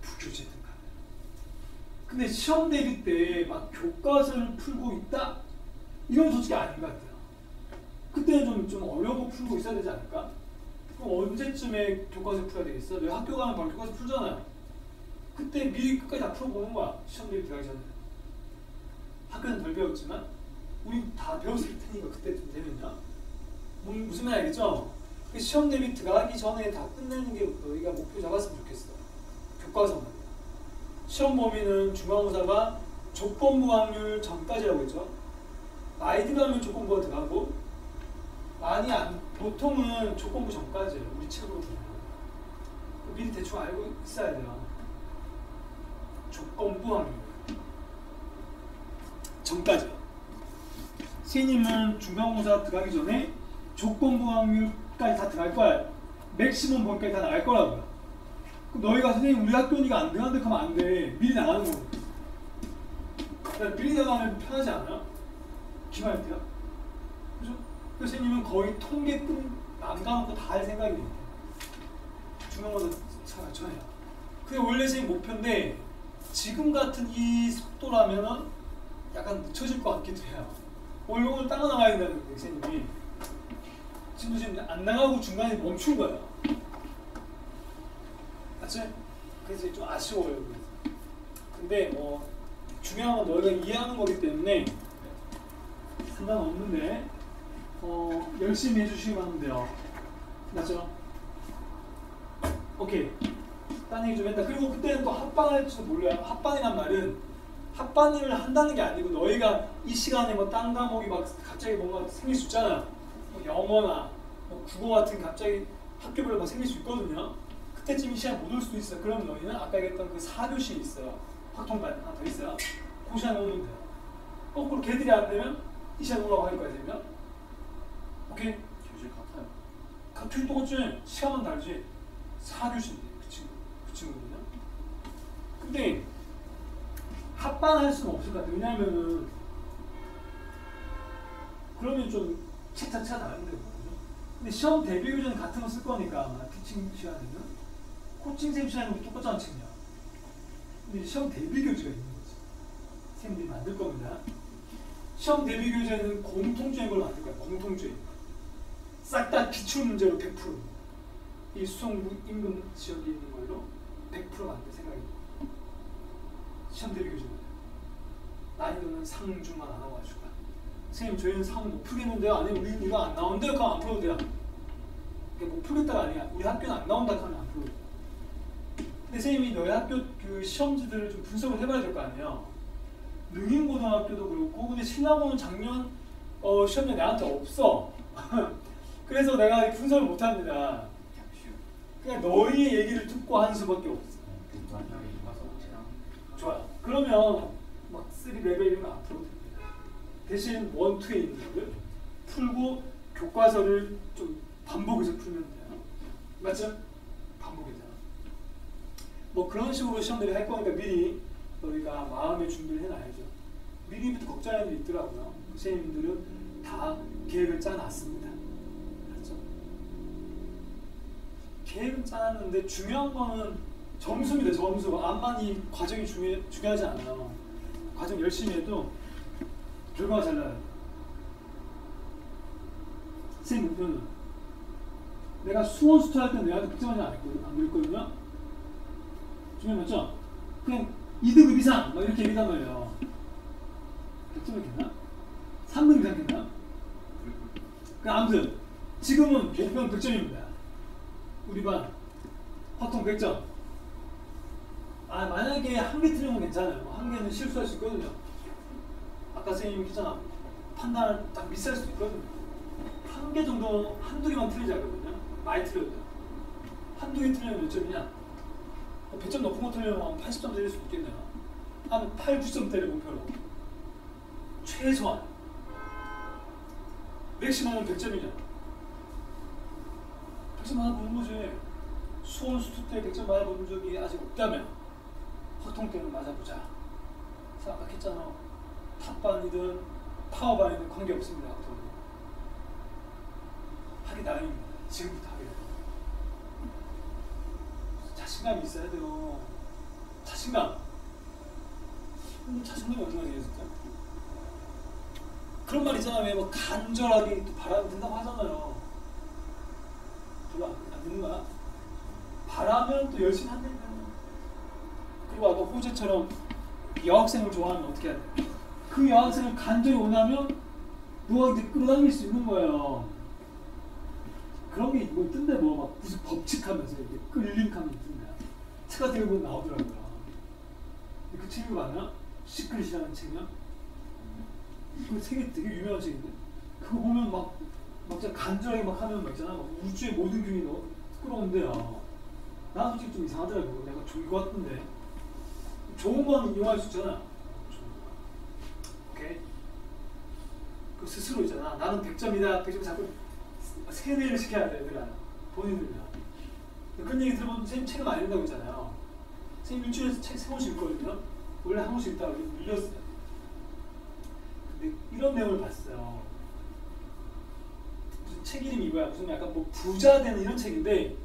부교재든 간에. 근데 시험 대비 때 막 교과서를 풀고 있다? 이건 솔직히 아닌 것 같아요. 그때는 좀 어려운 거 풀고 있어야 되지 않을까? 그럼 언제쯤에 교과서 풀어야 되겠어? 너희 학교 가면 바로 교과서 풀잖아요. 그때 미리 끝까지 다 풀어보는 거야. 시험 대비 들어가기 전에. 학교는 덜 배웠지만 우리 다 배웠을 테니까 그때쯤 되면요. 무슨 말인지 알겠죠? 시험 대비 들어가기 전에 다 끝내는 게 너희가 목표 잡았으면 좋겠어. 교과서만. 시험 범위는 중간고사가 조건부 확률 전까지라고 했죠. 많이 들어가면 조건부가 들어가고 많이 안, 보통은 조건부 전까지예요. 우리 책으로 보면. 미리 대충 알고 있어야 돼요. 조건부 확률 전까지요. 선생님은 중간고사 들어가기 전에 조건부 확률까지 다 들어갈 거야. 맥시멈 범위까지 다 나갈 거라고요. 그럼 너희가 선생님 우리 학교니까 안 들어간다 하면 안 돼. 미리 나가는 거고. 그러니까 미리 나가면 편하지 않아요? 기말할 때요? 그죠? 그래서 선생님은 거의 통계급 안 가는 거 다 할 생각이에요. 중간고사 잘 맞춰내요. 그게 원래 선생님 목표인데 지금 같은 이 속도라면은 약간 늦춰질 것 같기도 해요. 원래 오늘 따라 나가야 된다는 거예요, 선생님이. 지금 안 나가고 중간에 멈춘 거야. 맞지? 그래서 좀 아쉬워요. 그래서. 근데 뭐 중요한 건 너희가 이해하는 거기 때문에 상관없는데 열심히 해주시기만 하면 돼요. 맞죠? 오케이. 딴 얘기 좀 했다. 그리고 그때는 또 합반할지도 몰라요. 합반이란 말은 합반을 한다는 게 아니고 너희가 이 시간에 뭐 딴 과목이 막 갑자기 뭔가 생길 수 있잖아요. 뭐 영어나 뭐 국어 같은 갑자기 학교별로 막 생길 수 있거든요. 그때쯤 이 시간 못 올 수도 있어요. 그럼 너희는 아까 얘기했던 그 4교시 있어요. 확통반 하나 더 있어요. 그 시간에 오면 돼요. 거꾸로 걔들이 안 되면 이 시간에 오라고 할 거야 되면. 오케이? 교실 같아요. 같은 똑같지? 시간만 다르지? 4교시인데 그 친구는요. 근데 합반할 수는 없을 것 같아요. 왜냐하면은 그러면 좀 책 자체가 다른데 거죠. 근데 시험 대비 교재는 같은 거 쓸 거니까 티칭 시간에는 코칭 시간에는 똑같잖아 책이야. 근데 시험 대비 교재가 있는 거지. 선생님들이 만들 겁니다. 시험 대비 교재는 공통적인 걸 만들 거야. 공통적인 거. 싹 다 기출 문제로 100%. 이 수성구 인근 지역에 있는 걸로 100% 만들 생각입니다. 시험 대비 교재는 난이도는 상중만 안 하고 가지고 선생님 저희는 상 못 풀겠는데요? 아니 우리 이거 안 나온대요? 그럼 안 풀어도 돼요. 그러니까 못 풀겠다가 아니야. 우리 학교는 안 나온다 하면 안 풀어도 돼. 근데 선생님이 너희 학교 그 시험지들을 좀 분석을 해봐야 될 거 아니에요. 능인고등학교도 그렇고 근데 신라고는 작년 시험장 내한테 없어. 그래서 내가 분석을 못합니다. 그냥 너희의 얘기를 듣고 하는 수밖에 없어. 좋아. 그러면 막 3 레벨 이런 거안 풀어도 됩니다. 대신 1, 2에 있는 거를 풀고 교과서를 좀 반복해서 풀면 돼요. 맞죠? 반복이잖아. 뭐 그런 식으로 시험들이 할 거니까 미리 너희가 마음의 준비를 해놔야죠. 미리부터 걱정하는 일이 있더라고요. 선생님들은 다 계획을 짜놨습니다. 맞죠? 계획은 짜놨는데 중요한 거는 점수입니다. 점수. 암만 이 과정이 중요하지 않아요. 과정 열심히 해도 결과가 잘 나요. 선생님 목표는 내가 수원 수투 할 때 내한테 걱정하지 안 그랬거든요. 중요한 맞죠? 그냥 2등급 이상 막 이렇게 얘기한 말이에요. 100점이겠나? 3등 이상겠나? 아무튼 지금은 목표는 100점입니다. 우리 반 화통 100점. 만약에 한 개 틀리면 괜찮아요. 한 개는 실수할 수 있거든요. 아까 선생님이 했잖아. 판단을 딱 미스할 수도 있거든요. 한 개 정도, 한두 개만 틀리지 않거든요. 많이 틀려도. 한두 개 틀리면 몇 점이냐? 100점 높은 거 틀리면 한 80점 때릴 수 있겠네요. 한 8, 9점대를 목표로. 최소한. 맥시멈은 100점이죠. 100점 받아보는 거지. 수원 수투 때 100점 받아본 적이 아직 없다면 화통 때는 맞아보자. 그래서 아까 했잖아. 탑반이든 파워반이든 관계없습니다. 화통은. 하기 나름입니다. 지금부터 하게 돼요. 자신감이 있어야 돼요. 자신감. 자신감이 어떻게 하냐 진짜. 그런 말 있잖아. 왜 뭐 간절하게 또 바라면 된다고 하잖아요. 별로 안 되는 거야. 바라면 또 열심히 한다니까. 그리고 아까 호재처럼 여학생을 좋아하면 어떻게 해야 돼? 그 여학생을 간절히 원하면 너가 이제 끌어당길 수 있는 거예요. 그런 게 뭐 뜬데 뭐 막 무슨 법칙하면서 이렇게 끌림하면 뜬다. 책 같은 거 보면 나오더라고요. 그 책 읽어봤나? 시크릿이라는 책이요? 그 책이 되게 유명한 책인데 그거 보면 막 진짜 간절하게 막 하면 막 있잖아. 막 우주의 모든 균이 너 끌어온대요. 나 솔직히 좀 이상하더라고. 내가 좋은 거 같은데 좋은 건 이용할 수 있잖아. 오케이? 그 스스로 있잖아. 나는 100점이다. 100점 자꾸 세뇌를 시켜야 돼, 얘들아. 본인들이야. 그런 얘기 들으면 선생님 책을 많이 읽는다고 했잖아요. 선생님 일주일에 책 3권씩 읽거든요. 원래 한 권씩 읽다가 밀렸어요. 근데 이런 내용을 봤어요. 무슨 책 이름이 이거야. 무슨 약간 뭐 부자 되는 이런 책인데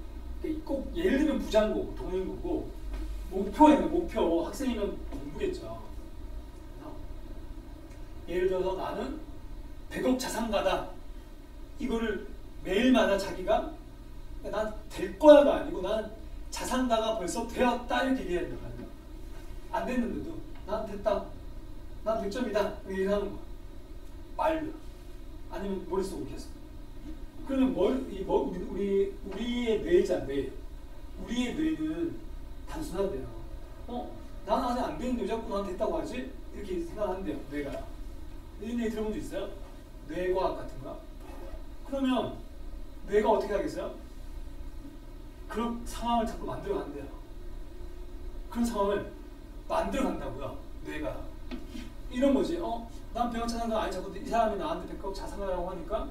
꼭 예를 들면 부자인 거고 돈인 거고 목표가 있는 목표. 학생이면 공부겠죠. 예를 들어서 나는 100억 자산가다. 이거를 매일마다 자기가 난 될 거야가 아니고 나는 자산가가 벌써 되었다 이렇게 얘기해야 된다. 안 됐는데도 난 됐다. 난 100점이다. 이렇게 하는 거야. 말로. 아니면 머릿속으로 계속. 그러면 우리의 뇌자 뇌. 우리의 뇌는 단순한데요. 나는 아직 안 됐는데 왜 자꾸 난 됐다고 하지? 이렇게 생각한대요. 뇌가. 이런 얘기 들어본 적 있어요? 뇌과학 같은 거? 그러면 뇌가 어떻게 하겠어요? 그런 상황을 자꾸 만들어간대요. 그런 상황을 만들어간다고요. 뇌가. 이런 거지. 난 100억 자산가가 아니 자꾸 이 사람이 나한테 100억 자산가라고 하니까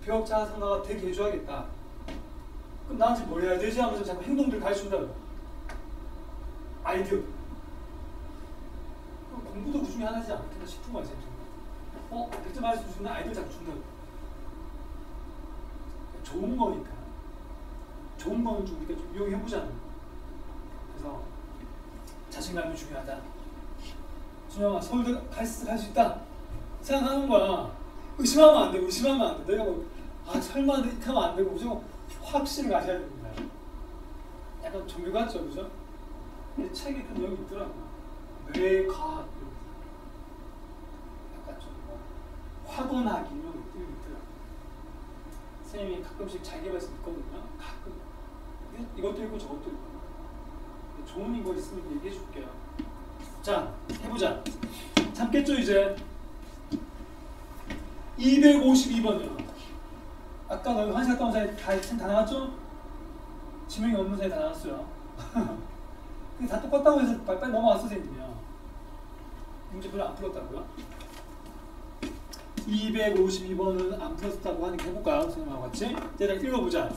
100억 자산가가 되게 해줘야겠다. 그럼 나한테 뭘 해야 되지? 하면서 자꾸 행동들을 가르쳐준다고요. 아이디어. 공부도 그 중에 하나지 않겠나 싶은 거야. 100점 맞을 수 있는 아이디어 자꾸 준다고. 좋은 거니까. 좋은 거는 좀 우리가 좀 이용해보자는. 그래서 자신감이 중요하다. 준영아, 서울대 갈 수 있다 생각하는 거야. 의심하면 안 되고 의심하면 안 돼. 내가 설마 이렇게 하면 안 되고 무조건 확신을 가져야 됩니다. 약간 종교 같죠, 그죠? 근데 책에 그 내용이 있더라고. 뇌과학 약간 좀 확언하기 이런 것들이 있더라고. 선생님이 가끔씩 자기발서 있거든요. 가끔 이것도 있고 저것도 있고. 좋은 거 있으면 얘기해 줄게요. 자, 해보자. 참겠죠 이제. 252번이요. 아까 너희 환시 갔다 온 사이 다 나왔죠? 지명이 없는 사이 다 나왔어요. 근데 다 똑같다고 해서 빨리 넘어왔어 선생님이요. 문제 별로 안 풀었다고요? 252번은 안 풀었다고 하니까 해볼까요? 선생님하고 같이. 얘들아 읽어보자.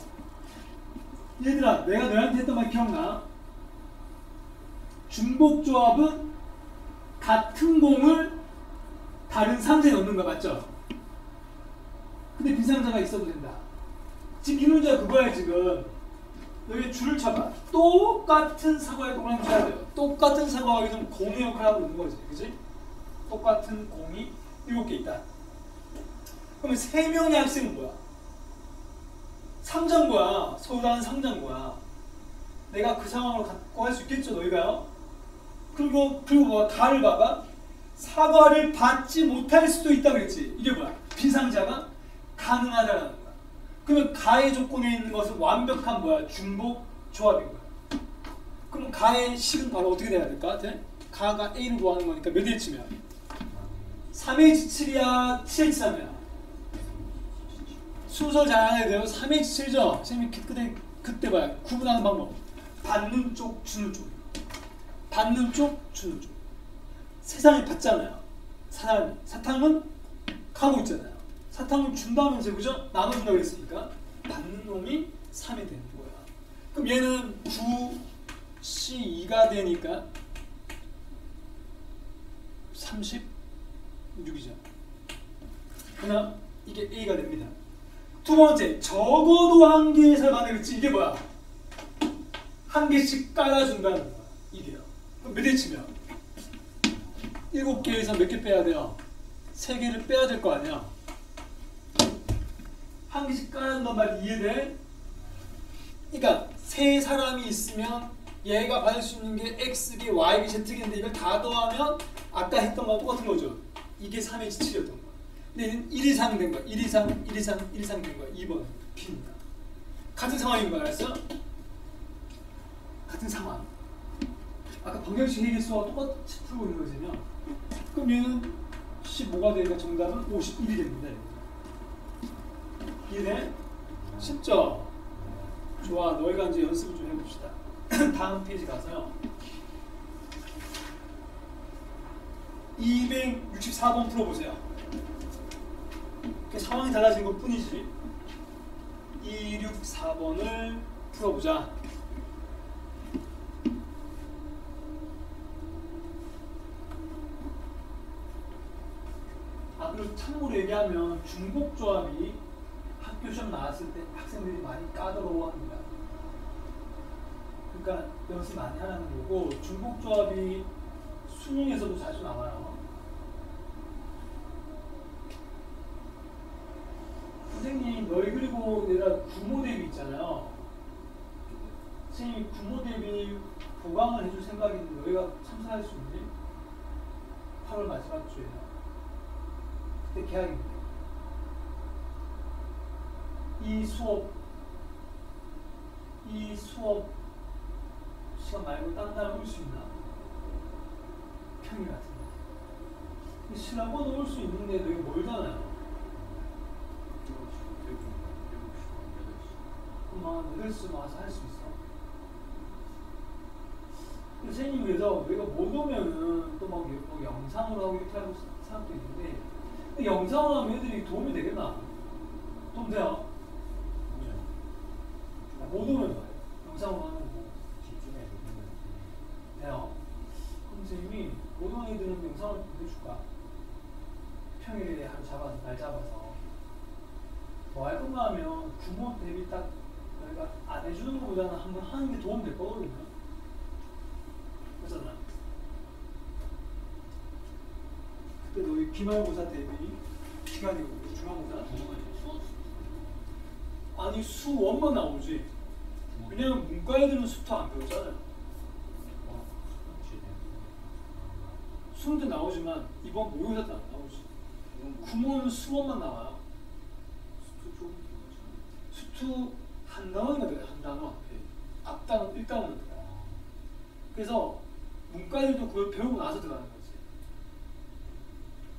얘들아 내가 너희한테 했던 말 기억나? 중복조합은 같은 공을 다른 상자에 넣는 거 맞죠? 근데 빈상자가 있어도 된다. 지금 이 문제가 그거야 지금. 여기 줄을 쳐봐. 똑같은 사과의 공을 한번 쳐야 돼요. 똑같은 사과가 좀 공의 역할을 하고 있는 거지. 그치? 똑같은 공이 7개 있다. 그러면 3명의 학생은 뭐야? 상자인 서울다는 상자인 거야. 내가 그 상황으로 갖고 할 수 있겠죠 너희가요? 그리고 뭐야? 가를 봐봐. 사과를 받지 못할 수도 있다 그랬지. 이게 뭐야? 비상자가 가능하다라는 거야. 그러면 가의 조건에 있는 것은 완벽한 뭐야? 중복 조합인 거야. 그럼 가의 식은 바로 어떻게 돼야 될 것 같아? 가가 A를 구하는 거니까 몇 H면? 3H7이야? 7H3이야? 순서 잘 알아야 돼요. 3H7죠? 선생님이 그때 봐요. 구분하는 방법. 받는 쪽, 주는 쪽. 받는 쪽, 주는 쪽. 세상이 받잖아요. 사탕은 가고 있잖아요. 사탕을 준다면서 그죠? 나눠준다고 그랬으니까 받는 놈이 3이 되는 거야. 그럼 얘는 9C2가 되니까 36이죠. 그러나 이게 A가 됩니다. 두 번째, 적어도 한 개의 살만 되겠지. 이게 뭐야? 한 개씩 깔아준다는 거야. 이게요. 그럼 몇 H면? 7개에서 몇 개 빼야 돼요? 3개를 빼야 될 거 아니야? 한 개씩 깔아준단 말 이해돼? 그러니까 세 사람이 있으면 얘가 받을 수 있는 게 X개, Y개, Z개인데 이걸 다 더하면 아까 했던 거랑 똑같은 거죠. 이게 3H7이었던 거야. 근데 얘는 1 이상 된 거야. 1 이상 된 거야. 2번 B입니다. 같은 상황인 거 알았어? 같은 상황. 아까 방정식 해계수와 똑같이 풀고 있는 거잖아요. 그럼 얘는 15가 되니까 정답은 51이 됩니다. 이해돼? 쉽죠? 좋아. 너희가 이제 연습을 좀 해봅시다. 다음 페이지 가서요. 264번 풀어보세요. 상황이 달라진 것 뿐이지. 264번을 풀어보자. 그리고 참고로 얘기하면 중복조합이 학교 시험 나왔을 때 학생들이 많이 까다로워합니다. 그러니까 연습 많이 하라는 거고, 중복조합이 수능에서도 자주 나와요. 선생님, 너희 그리고 내가 구모 대비 있잖아요. 선생님이 구모 대비 보강을 해줄 생각인데 너희가 참석할 수 있니? 8월 마지막 주에요. 그때 계약입니다. 이 수업 시간 말고 딴 날 올 수 있나? 평일 같은 날. 시간번 올 수 있는데 여기 멀잖아요. 그럼 8시 와서 할 수 있어. 선생님 그래서 우리가 못 오면은 또 막 영상으로 하고 이렇게 하는 사람도 있는데, 근데 영상으로 하면 애들이 도움이 되겠나? 도움 돼요? 못 오면 뭐예요? 영상으로 하는 거 돼요? 그럼 선생님이 못 오는 애들은 영상을 보내줄까? 평일에 하루 잡아서, 날 잡아서 뭐 할 건가 하면 구모 대비 딱 저희가 안 해주는 것보다는 한번 하는 게 도움 될 거거든요. 그렇잖아. 그때 너희 기말고사 대비 시간이고 중간고사 아니 수원만 나오지. 왜냐면 문과 애들은 수투 안 배웠잖아요. 수능 때 나오지만 이번 모의고사 때 안 나오지. 구모는 수원만 나와요. 수투 한 단원인가 돼요. 한 단원. 앞단원, 1단원은 돼요. 그래서 문과 애들도 그걸 배우고 나서 들어가는 거지.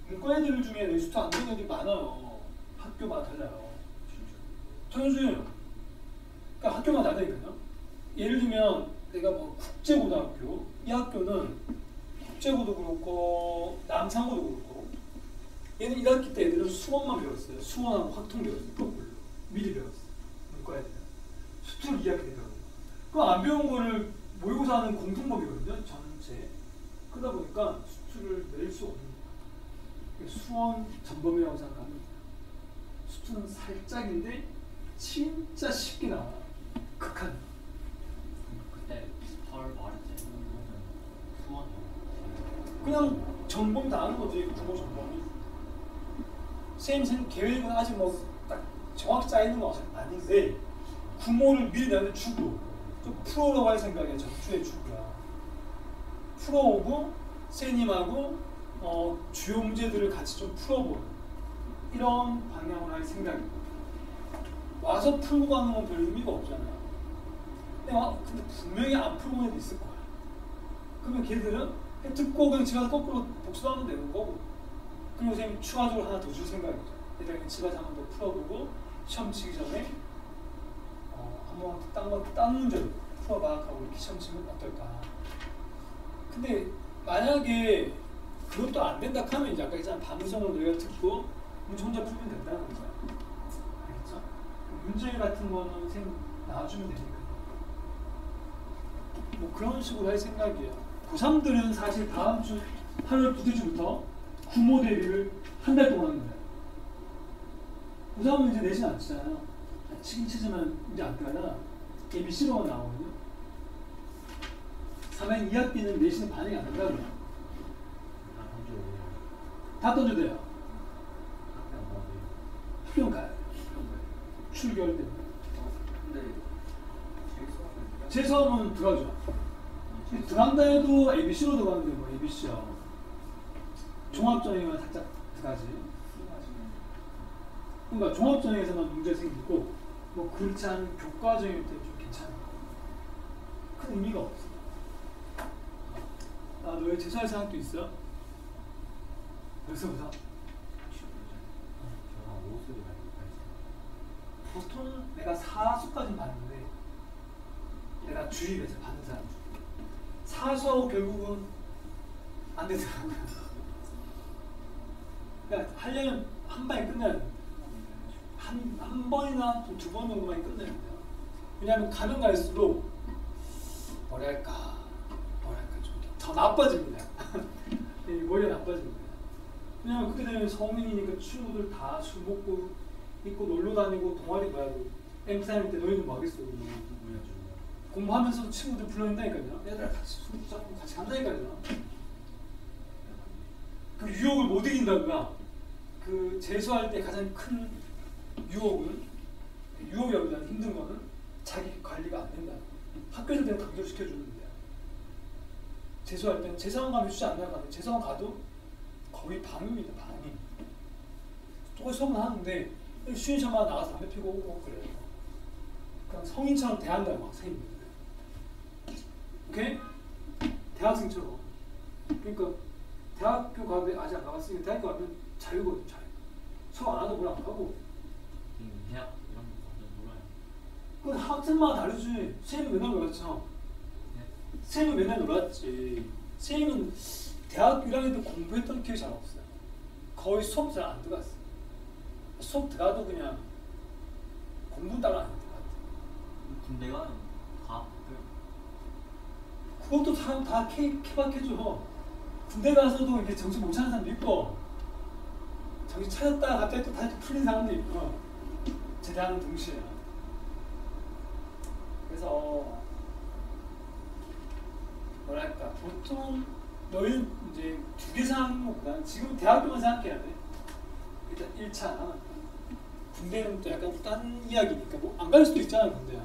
문과 애들 중에 수투 안 되는 애들이 많아요. 학교마다 달라요. 진짜. 당연히 그러니까 학교마다 다르니까요. 예를 들면 내가 뭐 국제고등학교 이 학교는 국제고도 그렇고 남상고도 그렇고 얘는 1학기 때 애들은 수원만 배웠어요. 수원하고 확통 배웠어요. 거꾸로 미리 배웠어요. 문과 애들은 수투를 2학기 때 배웠어요. 그럼 안 배운 거를 모의고사 하는 공통범위거든요. 전체. 그러다 보니까 수투를 낼 수 없는 거예요. 수원 전범이라고 생각하면 수투는 살짝인데 진짜 쉽게 나와요. 극한. 그때 덜 말했지. 수원이요. 그냥 전범 다 하는 거지. 부모 전범이. 쌤 계획은 아직 뭐 딱 정확히 짜 있는 건 아닌데 구모를 미리 내는 주고 좀 풀어오라고 할 생각이야. 전주의 주고야. 풀어오고 쌤님하고 주요 문제들을 같이 좀 풀어보는 이런 방향으로 할 생각입니다. 와서 풀고 가는 건 별 의미가 없잖아. 근데 분명히 안 풀고 온 애도 있을 거야. 그러면 걔들은 그냥 듣고 그냥 집에 가서 거꾸로 복습하면 되는 거고, 그리고 선생님이 추가적으로 하나 더 줄 생각이죠. 얘들 집에 가서 한 번 더 풀어보고 시험 치기 전에 한번 딴 문제로 풀어봐 하고 이렇게 시험 치면 어떨까. 근데 만약에 그것도 안 된다 하면 이제 아까 했잖아. 반응성을 우리가 듣고 문제 혼자 풀면 된다는 거야. 알겠죠? 문제 같은 거는 선생님 나와주면 되니까. 뭐 그런 식으로 할 생각이에요. 고3들은 사실 다음 주 8월 두째 주부터 구모 대비를 한 달 동안 하는 거예요. 고3은 이제 내신 안 치잖아요. 치긴 치지만 이제 안 가나 ABC로만 나오거든요. 3학 2학기는 내신은 반영이 안 된다고요. 다 던져도 돼요. 학교는 가요. 출결 때문에. 근데 재수하면 들어가죠. 들어간다 해도 ABC로 들어가는데 뭐 ABC요. 종합전형만 살짝 들어가지. 그러니까 종합전형에서만 문제 생기고 뭐 그렇지 않은 교과전형일 때 좀 괜찮아요. 큰 의미가 없어. 너의 재수할 생각도 있어? 벌써부터? 보통 내가 4수까지는 봤는데 내가 주입해서 받는 사람 중 4수하고 결국은 안 되더라고요. 그러니까 하려면 한 방에 끝내야 돼. 한 번이나 두 번 정도만 끝내야 돼요. 왜냐하면 가면 갈수록 뭐랄까 좀 더 나빠집니다. 머리가 나빠집니다. 왜냐면 그렇게 되면 성인이니까 친구들 다 술 먹고 있고 놀러 다니고 동아리 가야고 엠사일 때 너희는 뭐 하겠어? 공부하면서 친구들 불러낸다니까요. 얘들아 같이 술 먹자고 같이 간다니까요. 그 유혹을 못 이긴다거나 그 재수할 때 가장 큰 유혹이라고 하면 힘든 거는 자기 관리가 안 된다. 학교에서 그냥 강조시켜주는데요. 재수할 때는 재수학원 가면 휴지 안 나가는데 재수학원 가도 거의 방임입니다. 방임. 똑같이 수업은 하는데 쉬는 시간마다 나가서 담배 피고 오고 그래요. 그냥 성인처럼 대한다고 선생님들. 오케이? 대학생처럼. 그러니까 대학교 가면 아직 안 가봤으니까 대학교 가면 자유거든. 자유. 수업 안 하도 뭘 안 하고. 대학 이런 거 완전 놀아요. 그건 학생마다 다르지. 쌤은 맨날 놀았죠. 쌤은 맨날 놀았지. 쌤은 대학 1학년 때 공부했던 기억이 잘 없어요. 거의 수업 잘 안 들어갔어. 수업 들어가도 그냥 공부 따로 안 했던 것 같아. 군대가 다 그것도 사람 다 케바케죠. 군대 가서도 이게 정신 못 차는 사람도 있고, 정신 차렸다가 갑자기 또 다시 풀린 사람도 있고, 제대하는 동시에. 그래서 뭐랄까 보통 너희는 이제 두 개 생각보다 지금 대학교만 생각해야 돼. 일단 1차 군대는 또 약간 딴 이야기니까 뭐 안 갈 수도 있잖아. 군대야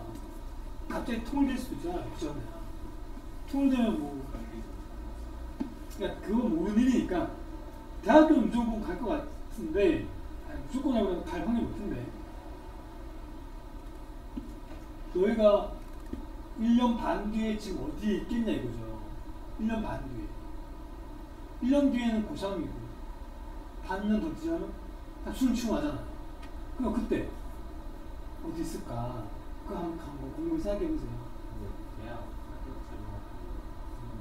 갑자기 통일될 수도 있잖아. 그전에 통일되면 뭐 그러니까 그건 모르는 일이니까 대학교는 무조건 갈 것 같은데 무조건 하면 갈 확률이 높은데 너희가 1년 반 뒤에 지금 어디에 있겠냐 이거죠. 1년 반 뒤에 1년 뒤에는 고3이고 반년 더 뒤지면 다 순충하잖아. 그럼 그때 어디 있을까? 그 한번 공부 생각해보세요. 대학 합격증하고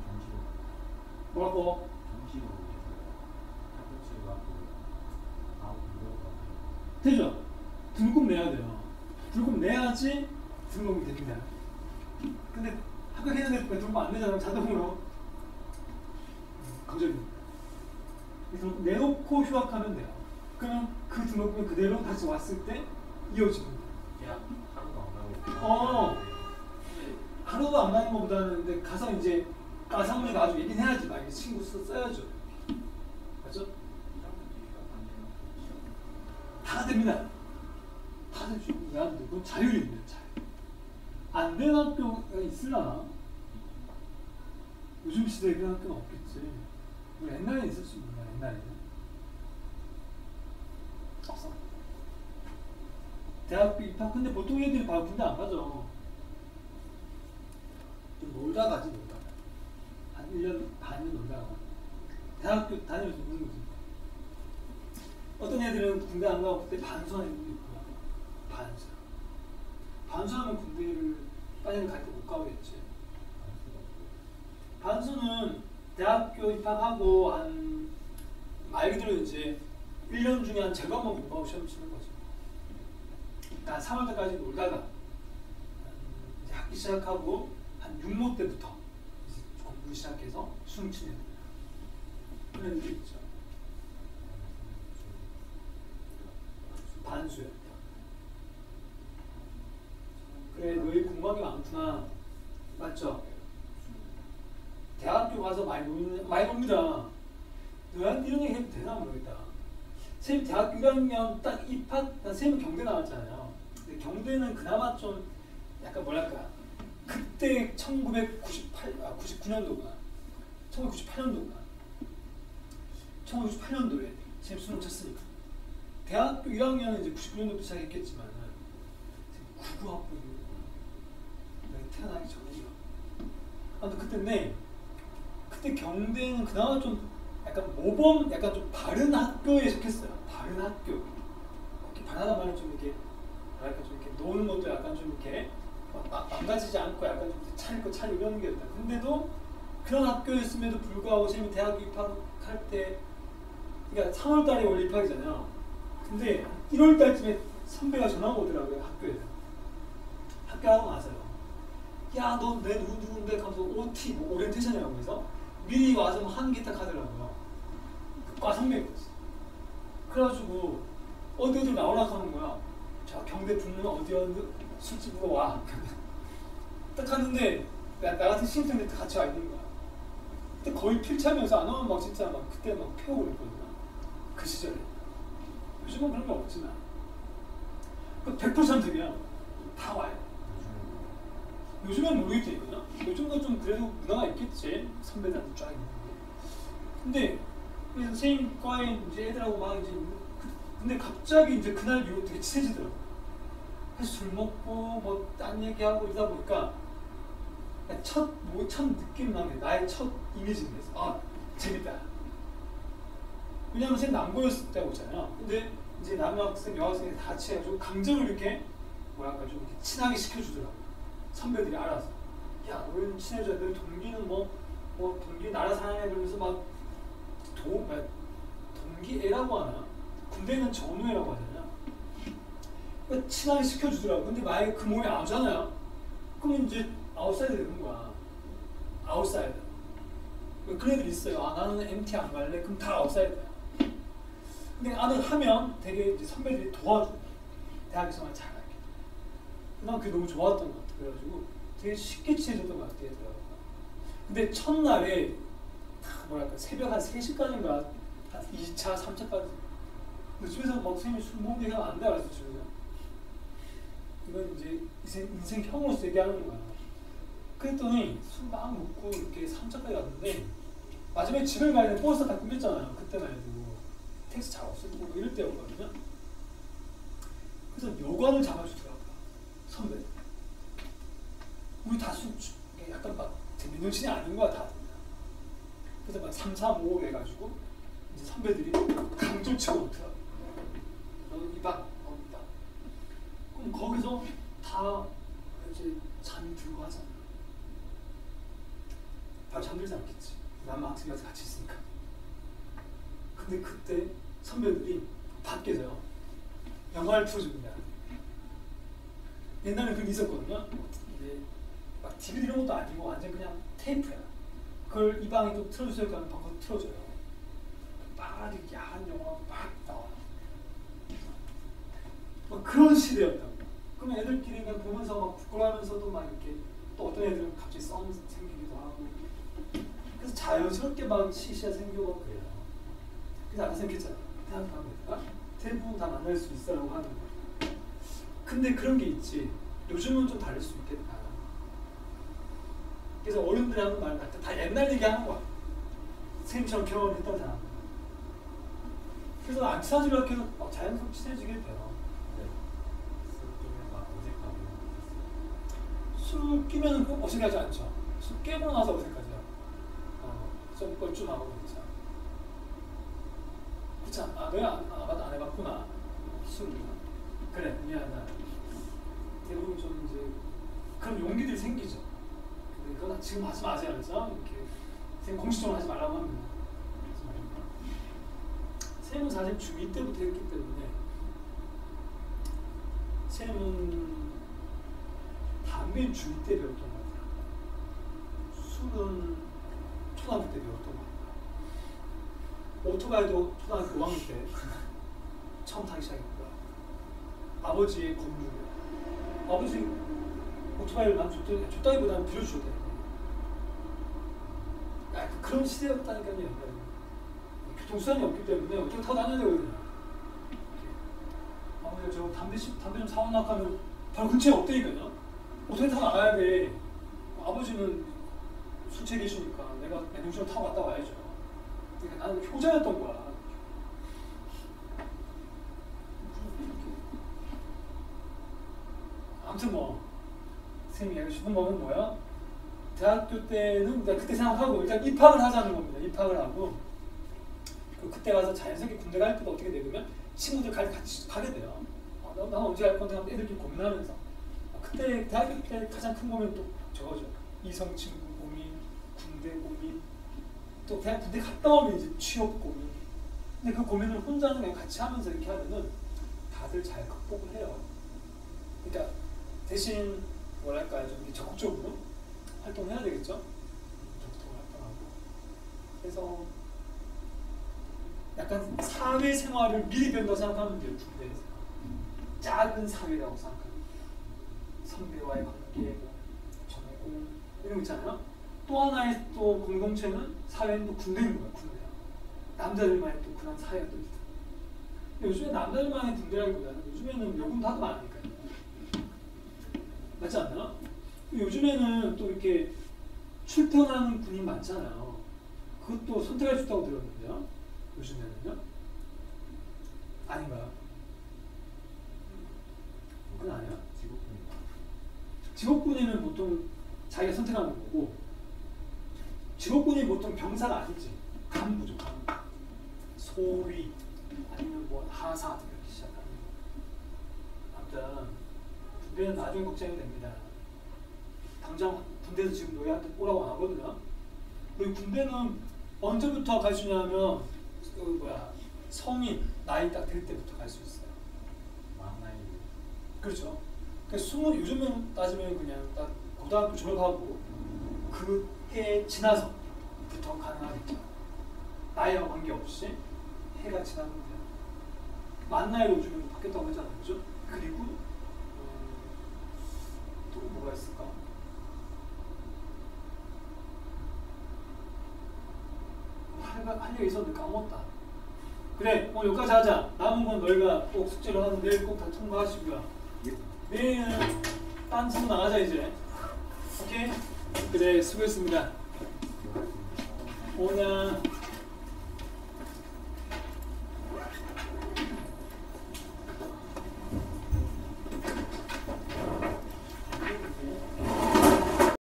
정시로 뭐라고? 정시로 합격증하고 아웃 무료가 되죠? 등급 내야 돼요. 등급 내야지 등록이 됩니다. 근데 합격했는데 왜 등급 안 내잖아요. 자동으로. 강점입니다. 그래서 내놓고 휴학하면 돼요. 그러면 그 등록금이 그대로 다시 왔을 때 이어집니다. 대학 하루도 안 가고 하루도 안 가는 것보다는 근데 가서 이제 가상문에 가지고 얘기는 해야지. 막 이렇게 친구 써야죠. 맞죠? 다 됩니다. 다 되죠. 왜안 돼? 그건 자율입니다. 자율. 안 되는 학교가 있으려나? 요즘 시대에 그런 학교는 없겠지. 우리 옛날에 있었습니다. 옛날에는. 없어. 대학교 입학, 근데 보통 애들이 바로 군대 안 가죠. 좀 놀다 가지, 놀다. 한 1년 반은 놀다가. 대학교 다니면서 노는 거지. 어떤 애들은 군대 안 가고 그때 반수하는 애들도 있고요. 반수. 반수하면 군대를 빨리 갈 때 못 가겠지. 반수는 대학교 입학하고 한 말 그대로 이제 1년 중에 한 제과목 공부하고 시험 치는 거죠. 한 3월 때까지 놀다가 이제 학기 시작하고 한 6모 때부터 이제 공부 시작해서 숨 치는 그런 애들이 있죠. 반수였다. 그래, 너희 공부한 게 많구나. 맞죠? 대학교 가서 많이 놉니다. 너한테 이런 얘기 해도 되나 모르겠다. 선생님 대학교 1학년 딱 입학, 선생님 경대 나왔잖아요. 근데 경대는 그나마 좀 약간 뭐랄까, 그때 99년도구나. 1998년도에 선생님 수능 쳤으니까. 대학교 1학년은 이제 99년도부터 시작했겠지만 99학번이구나. 태어나기 전이죠. 아무튼 그때인데 그때 경대는 그나마 좀 약간 모범, 약간 좀 바른 학교에 속했어요. 바른 학교. 이렇게 바르다는 말은 좀 이렇게 뭐랄까 좀 이렇게 노는 것도 약간 좀 이렇게 망가지지 않고 약간 좀 차리고 이러는 게 있다. 근데도 그런 학교였음에도 불구하고 선생님이 대학 입학할 때, 그러니까 3월달에 원래 입학이잖아요. 근데 1월달쯤에 선배가 전화가 오더라고요. 학교에. 학교 하고 나서요. 야, 너 내 누군데 하면서 OT, 뭐 오리엔테이션이라고 해서 미리 와서 한 개 딱 하더라고요. 과 선배였어. 그래가지고 어디 나오라고 하는 거야. 자, 경대 붙는 어디 술집으로 와. 딱 갔는데 나 같은 신입생들 같이 와 있는 거야. 그때 거의 필참이어서 안 오면 막 진짜 막 그때 막 패고 그랬거든요. 그 시절에. 요즘은 그런 게 없지만 100% 선택이야. 다 와요. 요즘엔 모르겠다니까요. 요즘도 좀 그래도 문화가 있겠지. 선배들한테 쫙 있는 게. 근데 선생님 과에 이제 애들하고 막 이제 근데 갑자기 이제 그날 이후로 되게 친해지더라고. 그래서 술 먹고 뭐 딴 얘기하고 이러다 보니까 첫 느낌 나는 게 나의 첫 이미지인 거였어. 아, 재밌다. 왜냐면 선생님 남고였을 때고 있잖아요. 근데 이제 남학생, 여학생이 다 같이 해가지고 강제로 이렇게 뭐랄까 좀 이렇게 친하게 시켜주더라고요. 선배들이 알아서. 야, 너희는 친해져야 돼. 동기는 뭐 동기 나라 사랑해 그러면서 막 동기애라고 하나? 군대는 전우애라고 하잖아요. 그러니까 친하게 시켜주더라고. 근데 만약에 그 몸에 안 오잖아요. 그러면 이제 아웃사이더 되는 거야. 아웃사이더. 그런 애들 있어요. 아, 나는 MT 안 갈래? 그럼 다 아웃사이더야. 근데 나는 하면 되게 이제 선배들이 도와줘. 대학에서만 잘하게. 난 그게 너무 좋았던 것 같아. 그래가지고 되게 쉽게 친해졌던 것 같아요. 근데 첫날에 뭐랄까 새벽 한 3시까지인가 한 2차, 3차까지 근데 집에서 막 선생님이 술 먹는 얘기하면 안 돼. 알았어 집에서. 이건 이제 인생형으로서 얘기하는 거야. 그랬더니 술 막 먹고 이렇게 3차까지 갔는데 마지막에 집에 가야 되는 버스 다 끊겼잖아요. 그때만 해도 택시 잘 없을 거고 이럴 때였거든요. 그래서 여관을 잡아주더라고요. 선배. 우리 다 약간 막 민정신이 아닌 거야 다들. 그래서 막 3, 4, 5 해가지고 이제 선배들이 강조 치고 오더라고. 너는 이방, 이방. 하잖아. 바로 잠들지 않겠지. 난 학생이 와서 같이 있으니까. 근데 그때 선배들이 밖에서요 영화를 틀어줍니다. 옛날에 그게 있었거든요. 이게 막 DVD 이런 것도 아니고 완전 그냥 테이프야. 그걸 이 방에 또 틀어주세요 하면 방금 틀어줘요. 막 이렇게 야한 영화 막 나와. 막 그런 시대였다고. 그럼 애들끼리 그냥 보면서 막 부끄러워하면서도 막 이렇게 또 어떤 애들은 갑자기 썸 생기기도 하고. 그래서 자연스럽게 막 시시가 생겨고 그래요. 그래서 아까 생각했잖아. 대학 가면 대부분 다 만날 수 있어라고 하는 거야. 근데 그런 게 있지. 요즘은 좀 다를 수 있겠다. 그래서 어른들이 하는 말 같아. 다 옛날 얘기 하는 거야. 선생님처럼 경험했던 사람. 그래서 안 친해지려 해서 자연스럽게 친해지게 돼요. 술 끼면 어색하지 않죠. 술 깨고 나서 어색하죠. 좀 뻘쭘하고 그렇죠. 그렇지 않아? 너가 안 해봤구나. 술. 그래 미안하다. 대부분 좀 이제 그런 용기들이 생기죠. 근데 그건 지금 하지 마세요. 그래서 이렇게 공식적으로 하지 말라고 합니다. 쌤은 사실 중2 때부터 했기 때문에 쌤은 담배는 중2 때 배웠던 것 같아요. 술은 초등학교 때 배웠던 것 같아요. 오토바이도 초등학교 5학년 때 처음 타기 시작했고요. 아버지의 건물이요. 아버지 오토바이를 난 줬다기보다는 빌려주셨대요. 그런 시대였다니까요. 옛날에. 교통수단이 없기 때문에 어떻게 타고 다녀야 되거든요. 아버지가 저 담배 좀 사오나 하면 바로 근처에 없다니까요. 어떻게 타고 나가야 돼. 아버지는 술 취해계시니까 내가 맨정신으로 타고 갔다 와야죠. 그러니까 나는 효자였던 거야. 아무튼 뭐 선생님이 하고 싶은 거는 뭐야? 대학교 때는 그때 생각하고 일단 입학을 하자는 겁니다. 입학을 하고 그때 가서 자연스럽게 군대 갈 때도 어떻게 되냐면 친구들 같이 가게 돼요. 난 언제 갈 건데 하면 애들끼리 고민하면서 그때 대학교 때 가장 큰 고민은 또 저거죠. 이성 친구 고민, 군대 고민, 또 대학 군대 갔다 오면 이제 취업 고민. 근데 그 고민을 혼자는 그냥 같이 하면서 이렇게 하면은 다들 잘 극복을 해요. 그러니까 대신 뭐랄까요, 좀 이렇게 적극적으로 활동해야 되겠죠. 적극적으로 활동하고. 그래서 약간 사회생활을 미리 배운다고 생각하면 돼요. 군대에서 작은 사회라고 생각합니다. 선배와의 관계, 전공 이런 거 있잖아요. 또 하나의 또 공동체는 사회는 또 군대인 거예요. 군대야. 남자들만의 또 그런 사회가 또 있다. 요즘에 남자들만의 군대라기보다는 요즘에는 여군도 하도 많으니까요. 맞지 않나요? 요즘에는 또 이렇게 출퇴근하는 군인 많잖아요. 그것도 선택해 줬다고 들었는데요. 요즘에는요? 아닌가요? 그건 아니야? 직업군인은 보통 자기가 선택하는 거고, 직업군인 보통 병사가 아니지. 간부죠, 간부. 소위, 아니면 뭐 하사 이렇게 시작하는 거. 아무튼 군대는 나중에 걱정이 됩니다. 당장 군대에서 지금 너희한테 오라고 안 하거든요. 그리고 군대는 언제부터 갈 수 있냐면 성인 나이 딱 될 때부터 갈 수 있어요. 만 나이. 그렇죠. 그러니까 요즘은 따지면 그냥 딱 고등학교 졸업하고 그해 지나서부터 가능하겠죠. 나이와 관계없이 해가 지나면 돼요. 만 나이로 요즘은 바뀌었다고 하잖아요. 그죠? 그리고 또 뭐가 있을까? 할 얘기 있었는데 까먹었다. 그래, 오늘 여기까지 하자. 남은 건 너희가 꼭 숙제를 하는 내일 꼭 다 통과하시고요. 내일은 딴 친구 나가자 이제. 오케이? 그래, 수고했습니다. 오냐.